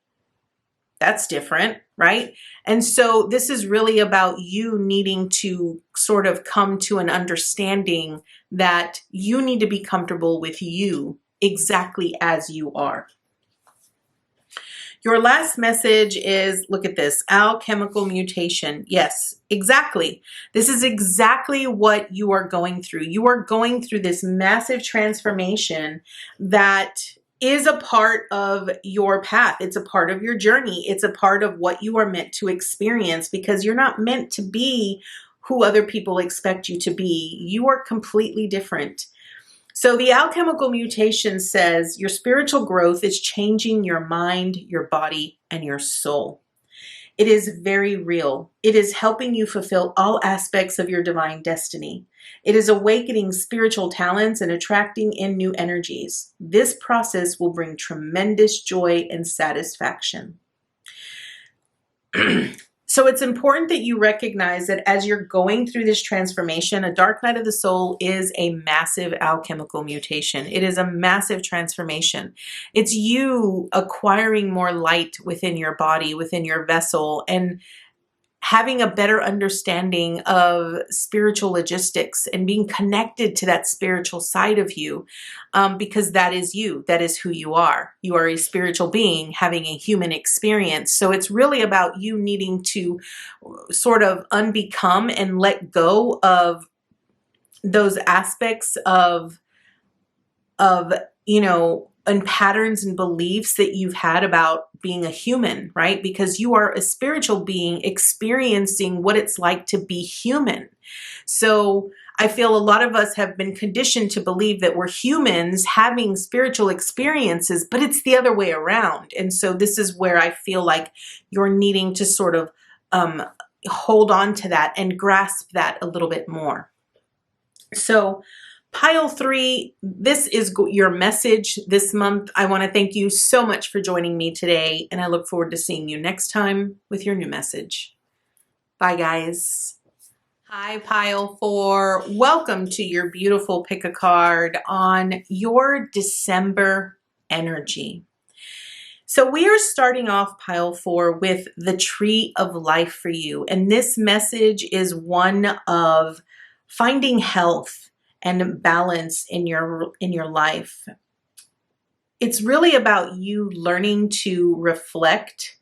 that's different, right? And so this is really about you needing to sort of come to an understanding that you need to be comfortable with you exactly as you are. Your last message is, look at this, alchemical mutation. Yes, exactly. This is exactly what you are going through. You are going through this massive transformation that is a part of your path. It's a part of your journey. It's a part of what you are meant to experience, because you're not meant to be who other people expect you to be. You are completely different. So the alchemical mutation says your spiritual growth is changing your mind, your body, and your soul. It is very real. It is helping you fulfill all aspects of your divine destiny. It is awakening spiritual talents and attracting in new energies. This process will bring tremendous joy and satisfaction. So it's important that you recognize that as you're going through this transformation, a dark night of the soul is a massive alchemical mutation. It is a massive transformation. It's you acquiring more light within your body, within your vessel, and having a better understanding of spiritual logistics and being connected to that spiritual side of you, because that is you. That is who you are. You are a spiritual being having a human experience. So it's really about you needing to sort of unbecome and let go of those aspects of and patterns and beliefs that you've had about being a human, right? Because you are a spiritual being experiencing what it's like to be human. So I feel a lot of us have been conditioned to believe that we're humans having spiritual experiences, but it's the other way around. And so this is where I feel like you're needing to sort of hold on to that and grasp that a little bit more. So PileThree, this is your message this month. I want to thank you so much for joining me today, and I look forward to seeing you next time with your new message. Bye, guys. Hi, Pile4. Welcome to your beautiful pick a card on your December energy. So we are starting off Pile4 with the tree of life for you. And this message is one of finding health and balance in your life. It's really about you learning to reflect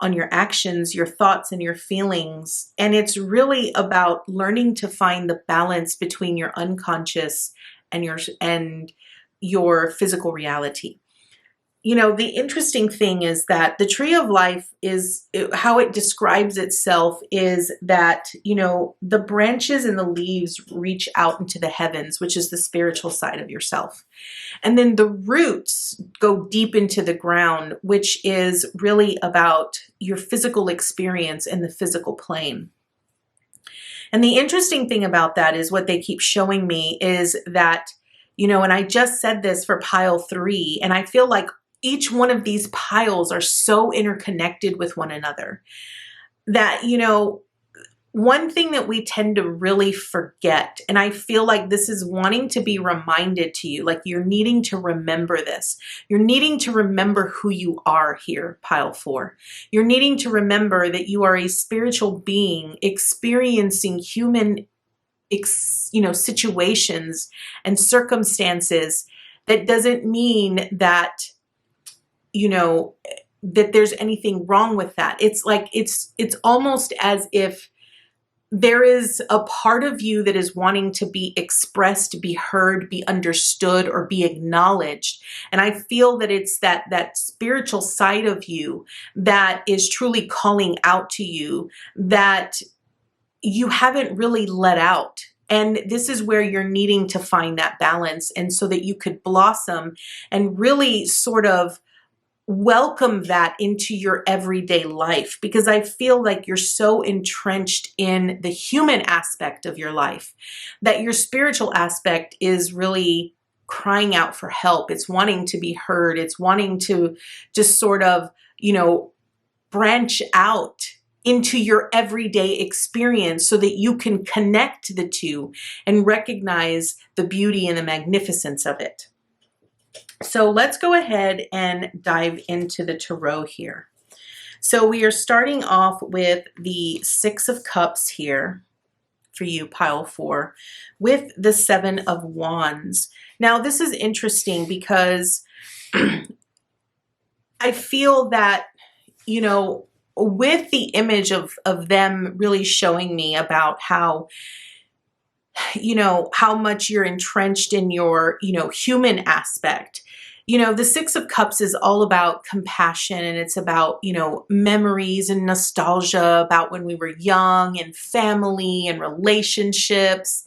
on your actions, your thoughts, and your feelings. And it's really about learning to find the balance between your unconscious and your physical reality. You know, the interesting thing is that the tree of life is how it describes itself is that, you know, the branches and the leaves reach out into the heavens, which is the spiritual side of yourself. And then the roots go deep into the ground, which is really about your physical experience in the physical plane. And the interesting thing about that is what they keep showing me is that, you know, and I just said this for PileThree, and I feel like each one of these piles are so interconnected with one another that, you know, one thing that we tend to really forget, and I feel like this is wanting to be reminded to you, like you're needing to remember this. You're needing to remember who you are here, Pile4. You're needing to remember that you are a spiritual being experiencing human, situations and circumstances. That doesn't mean that, you know, that there's anything wrong with that. It's like, it's almost as if there is a part of you that is wanting to be expressed, be heard, be understood, or be acknowledged. And I feel that it's that spiritual side of you that is truly calling out to you that you haven't really let out. And this is where you're needing to find that balance, and so that you could blossom and really sort of welcome that into your everyday life, because I feel like you're so entrenched in the human aspect of your life that your spiritual aspect is really crying out for help. It's wanting to be heard. It's wanting to just sort of, you know, branch out into your everyday experience so that you can connect the two and recognize the beauty and the magnificence of it. So let's go ahead and dive into the tarot here. So we are starting off with the Six of Cups here for you, Pile4, with the Seven of Wands. Now this is interesting because I feel that, you know, with the image of them really showing me about how, you know, how much you're entrenched in your, you know, human aspect. You know, the Six of Cups is all about compassion, and it's about, you know, memories and nostalgia about when we were young and family and relationships.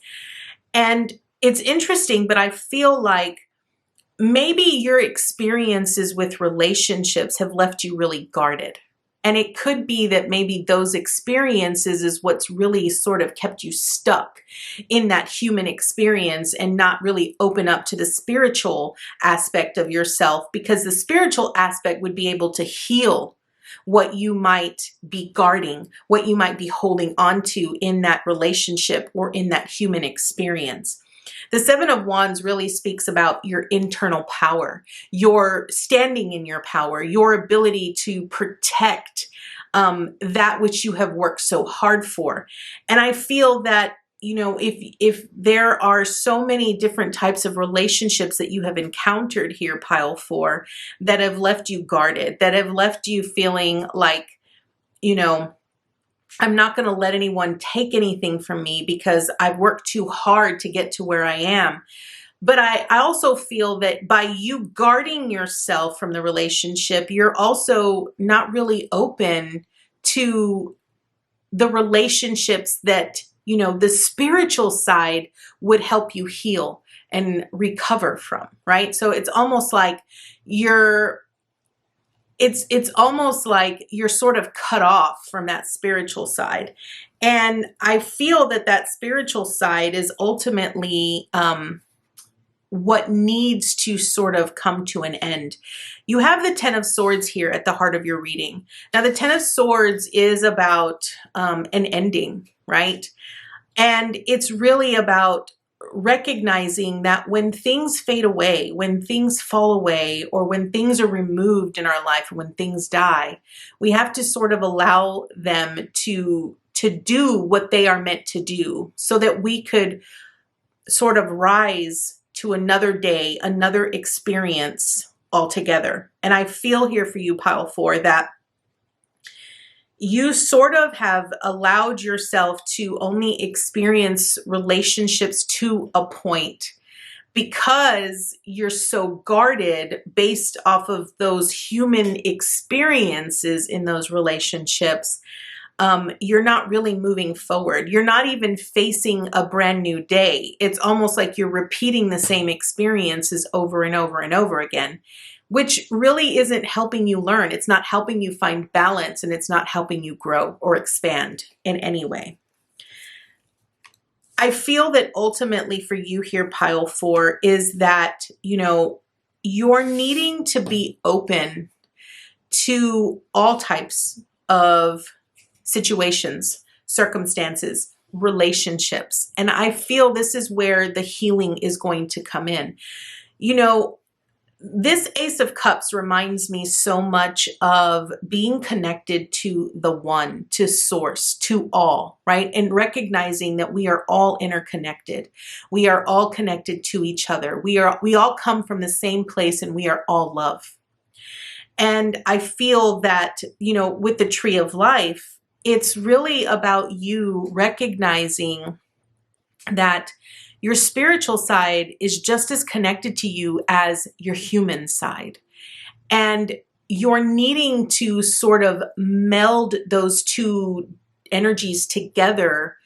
And it's interesting, but I feel like maybe your experiences with relationships have left you really guarded. And it could be that maybe those experiences is what's really sort of kept you stuck in that human experience and not really open up to the spiritual aspect of yourself, because the spiritual aspect would be able to heal what you might be guarding, what you might be holding on to in that relationship or in that human experience. The Seven of Wands really speaks about your internal power, your standing in your power, your ability to protect that which you have worked so hard for. And I feel that, you know, if there are so many different types of relationships that you have encountered here, Pile4, that have left you guarded, that have left you feeling like, you know, I'm not going to let anyone take anything from me because I've worked too hard to get to where I am. But I also feel that by you guarding yourself from the relationship, you're also not really open to the relationships that, you know, the spiritual side would help you heal and recover from, right? So it's almost like it's almost like you're sort of cut off from that spiritual side. And I feel that that spiritual side is ultimately what needs to sort of come to an end. You have the Ten of Swords here at the heart of your reading. Now, the Ten of Swords is about an ending, right? And it's really about recognizing that when things fade away, when things fall away, or when things are removed in our life, or when things die, we have to sort of allow them to do what they are meant to do, so that we could sort of rise to another day, another experience altogether. And I feel here for you, Pile 4, that you sort of have allowed yourself to only experience relationships to a point because you're so guarded based off of those human experiences in those relationships. You're not really moving forward. You're not even facing a brand new day. It's almost like you're repeating the same experiences over and over and over again, which really isn't helping you learn. It's not helping you find balance, and it's not helping you grow or expand in any way. I feel that ultimately for you here, Pile 4, is that, you're needing to be open to all types of situations, circumstances, relationships. And I feel this is where the healing is going to come in. This Ace of Cups reminds me so much of being connected to the one, to source, to all, right? And recognizing that we are all interconnected. We are all connected to each other. We all come from the same place, and we are all love. And I feel that, with the Tree of Life, it's really about you recognizing that your spiritual side is just as connected to you as your human side. And you're needing to sort of meld those two energies together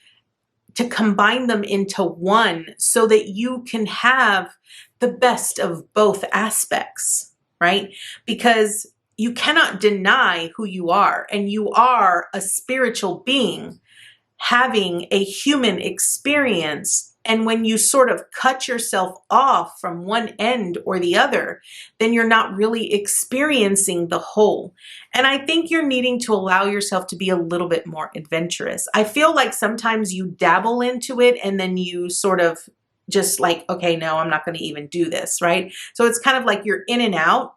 to combine them into one, so that you can have the best of both aspects, right? Because you cannot deny who you are, and you are a spiritual being having a human experience. And when you sort of cut yourself off from one end or the other, then you're not really experiencing the whole. And I think you're needing to allow yourself to be a little bit more adventurous. I feel like sometimes you dabble into it, and then you sort of just like, okay, no, I'm not going to even do this, right? So it's kind of like you're in and out,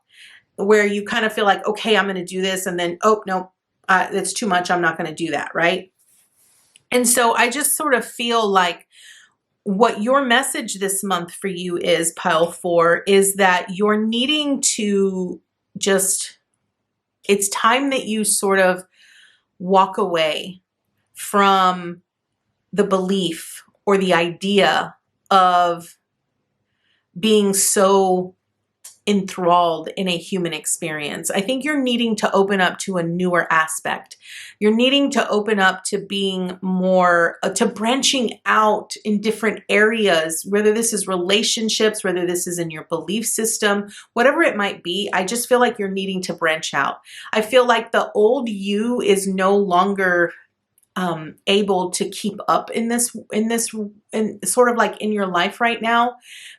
where you kind of feel like, okay, I'm going to do this, and then, oh, no, that's too much. I'm not going to do that, right? And so I just sort of feel like what your message this month for you is, Pile 4, is that you're needing to it's time that you sort of walk away from the belief or the idea of being so enthralled in a human experience. I think you're needing to open up to a newer aspect. You're needing to open up to being more, to branching out in different areas, whether this is relationships, whether this is in your belief system, whatever it might be. I just feel like you're needing to branch out. I feel like the old you is no longer able to keep up in sort of like in your life right now,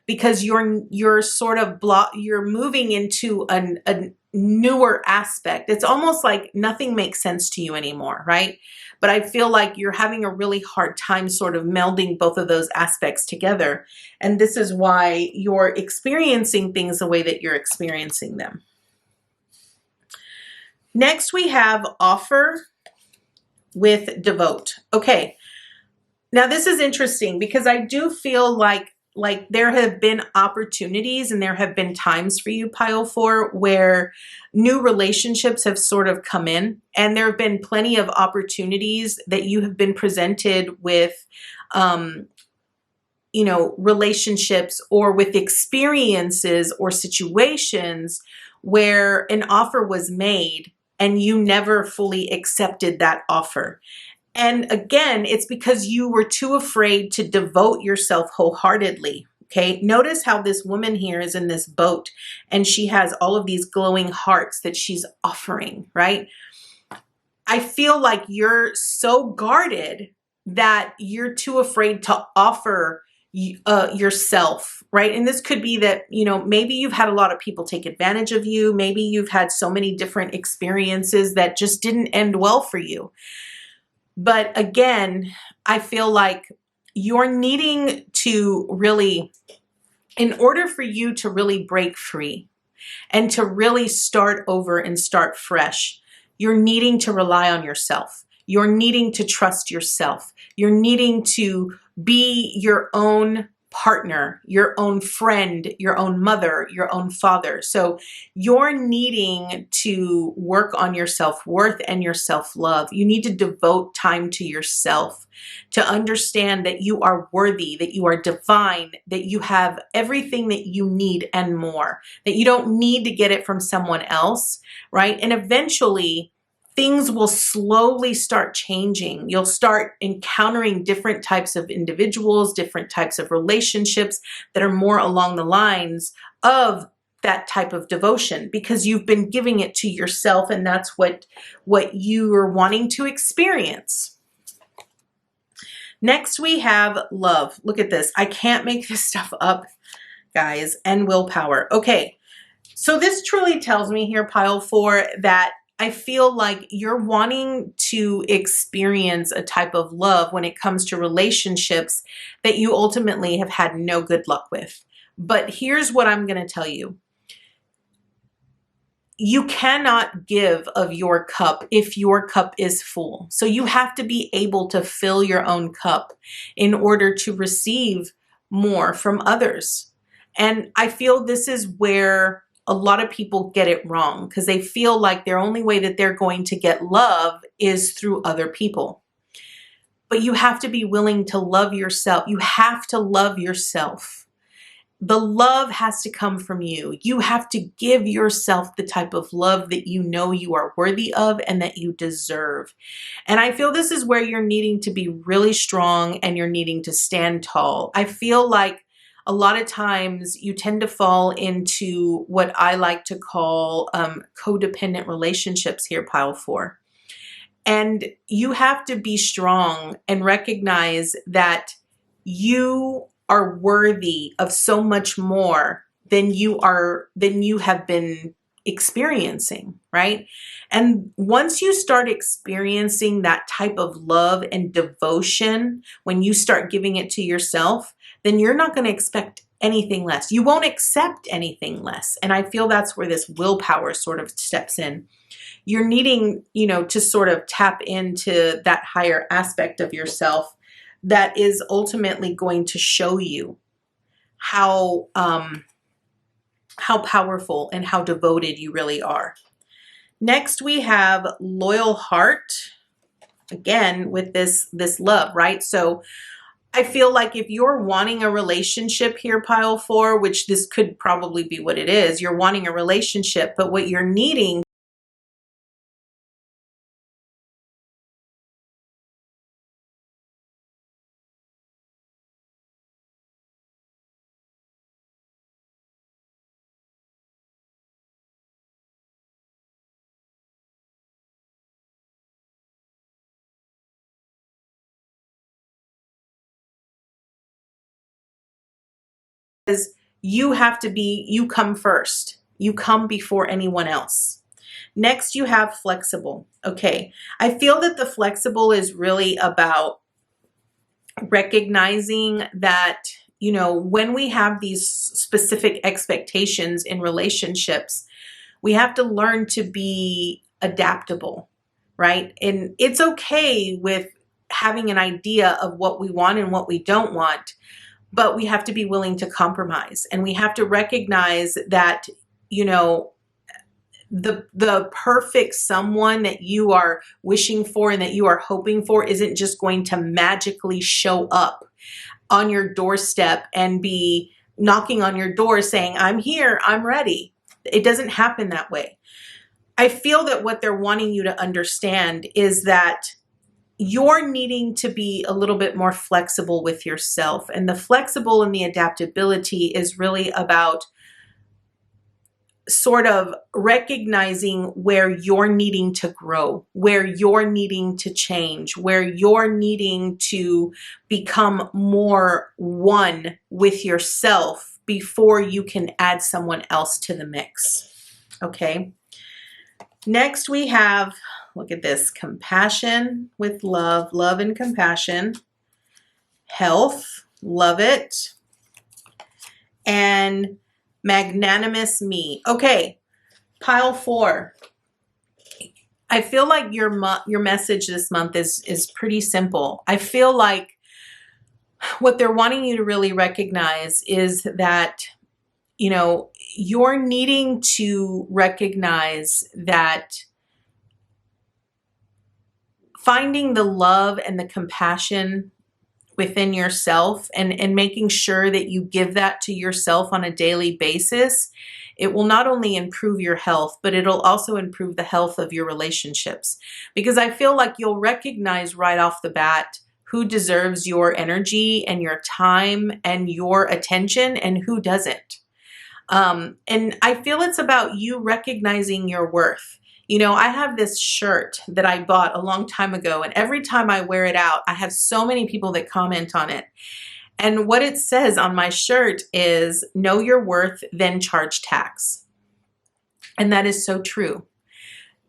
because you're sort of you're moving into a newer aspect. It's almost like nothing makes sense to you anymore, right? But I feel like you're having a really hard time sort of melding both of those aspects together. And this is why you're experiencing things the way that you're experiencing them. Next, we have Offer with Devote. Okay, now this is interesting, because I do feel like there have been opportunities and there have been times for you, Pile 4, where new relationships have sort of come in, and there have been plenty of opportunities that you have been presented with, relationships or with experiences or situations where an offer was made and you never fully accepted that offer. And again, it's because you were too afraid to devote yourself wholeheartedly. Okay, notice how this woman here is in this boat, and she has all of these glowing hearts that she's offering, right? I feel like you're so guarded that you're too afraid to offer yourself right? And this could be that, you know, maybe you've had a lot of people take advantage of you. Maybe you've had so many different experiences that just didn't end well for you. But again, I feel like you're needing to really, in order for you to really break free and to really start over and start fresh, you're needing to rely on yourself. You're needing to trust yourself. You're needing to be your own partner, your own friend, your own mother, your own father. So you're needing to work on your self-worth and your self-love. You need to devote time to yourself, to understand that you are worthy, that you are divine, that you have everything that you need and more, that you don't need to get it from someone else, right? And eventually, things will slowly start changing. You'll start encountering different types of individuals, different types of relationships that are more along the lines of that type of devotion, because you've been giving it to yourself, and that's what you are wanting to experience. Next, we have love. Look at this. I can't make this stuff up, guys, and willpower. Okay, so this truly tells me here, pile 4, that I feel like you're wanting to experience a type of love when it comes to relationships that you ultimately have had no good luck with. But here's what I'm going to tell you. You cannot give of your cup if your cup is full. So you have to be able to fill your own cup in order to receive more from others. And I feel this is where a lot of people get it wrong, because they feel like their only way that they're going to get love is through other people. But you have to be willing to love yourself. You have to love yourself. The love has to come from you. You have to give yourself the type of love that you know you are worthy of and that you deserve. And I feel this is where you're needing to be really strong and you're needing to stand tall. I feel like a lot of times you tend to fall into what I like to call codependent relationships here, pile 4. And you have to be strong and recognize that you are worthy of so much more than you have been experiencing, right? And once you start experiencing that type of love and devotion, when you start giving it to yourself, then you're not going to expect anything less. You won't accept anything less. And I feel that's where this willpower sort of steps in. You're needing, you know, to sort of tap into that higher aspect of yourself that is ultimately going to show you how powerful and how devoted you really are. Next, we have loyal heart. Again, with this love, right? So I feel like if you're wanting a relationship here, pile 4, which this could probably be what it is, you're wanting a relationship, but what you're needing is you come first. You come before anyone else. Next, you have flexible. Okay, I feel that the flexible is really about recognizing that, you know, when we have these specific expectations in relationships, we have to learn to be adaptable, right? And it's okay with having an idea of what we want and what we don't want, but we have to be willing to compromise. And we have to recognize that, you know, the perfect someone that you are wishing for and that you are hoping for isn't just going to magically show up on your doorstep and be knocking on your door saying, I'm here, I'm ready. It doesn't happen that way. I feel that what they're wanting you to understand is that you're needing to be a little bit more flexible with yourself. And the flexible and the adaptability is really about sort of recognizing where you're needing to grow, where you're needing to change, where you're needing to become more one with yourself before you can add someone else to the mix. Okay. Next we have, look at this, compassion with love, love and compassion, health, love it, and magnanimous me. Okay, pile 4. I feel like your message this month is pretty simple. I feel like what they're wanting you to really recognize is that, you know, you're needing to recognize that finding the love and the compassion within yourself and making sure that you give that to yourself on a daily basis, it will not only improve your health, but it'll also improve the health of your relationships. Because I feel like you'll recognize right off the bat who deserves your energy and your time and your attention and who doesn't. And I feel it's about you recognizing your worth. You know, I have this shirt that I bought a long time ago, and every time I wear it out, I have so many people that comment on it. And what it says on my shirt is, know your worth, then charge tax. And that is so true.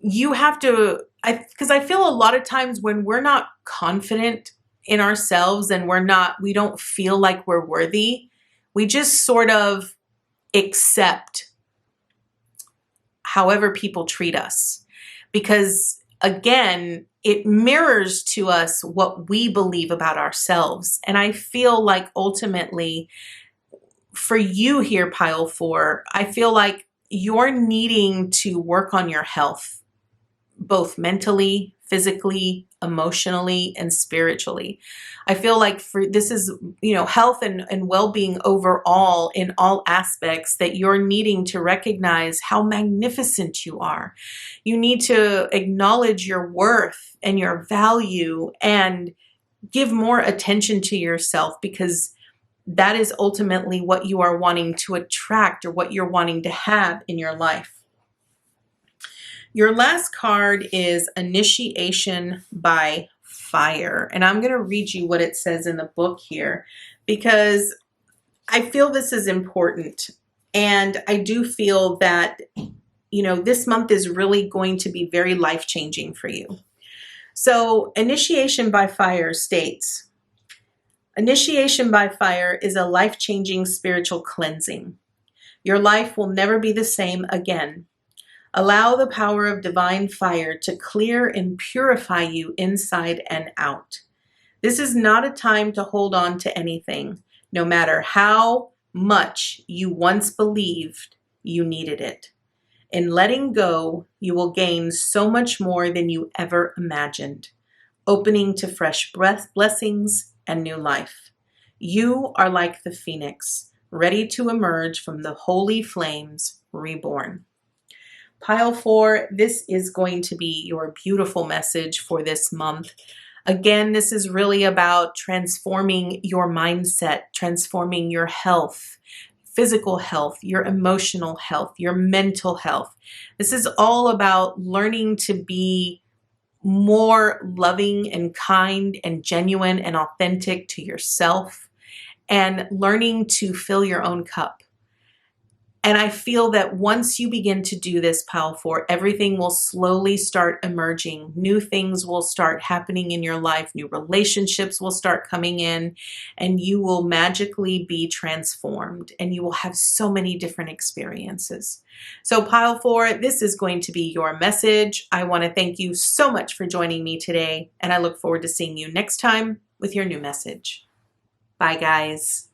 You have to, because I feel a lot of times when we're not confident in ourselves and we don't feel like we're worthy, we just sort of accept however people treat us, because again, it mirrors to us what we believe about ourselves. And I feel like ultimately for you here, pile 4, I feel like you're needing to work on your health, both mentally, physically, emotionally, and spiritually. I feel like this is, you know, health and well-being overall in all aspects, that you're needing to recognize how magnificent you are. You need to acknowledge your worth and your value and give more attention to yourself, because that is ultimately what you are wanting to attract or what you're wanting to have in your life. Your last card is Initiation by Fire. And I'm going to read you what it says in the book here, because I feel this is important. And I do feel that, you know, this month is really going to be very life-changing for you. So Initiation by Fire states, Initiation by Fire is a life-changing spiritual cleansing. Your life will never be the same again. Allow the power of divine fire to clear and purify you inside and out. This is not a time to hold on to anything, no matter how much you once believed you needed it. In letting go, you will gain so much more than you ever imagined, opening to fresh blessings and new life. You are like the phoenix, ready to emerge from the holy flames, reborn. Pile 4, this is going to be your beautiful message for this month. Again, this is really about transforming your mindset, transforming your health, physical health, your emotional health, your mental health. This is all about learning to be more loving and kind and genuine and authentic to yourself, and learning to fill your own cup. And I feel that once you begin to do this, pile 4, everything will slowly start emerging. New things will start happening in your life. New relationships will start coming in, and you will magically be transformed, and you will have so many different experiences. So pile 4, this is going to be your message. I want to thank you so much for joining me today, and I look forward to seeing you next time with your new message. Bye, guys.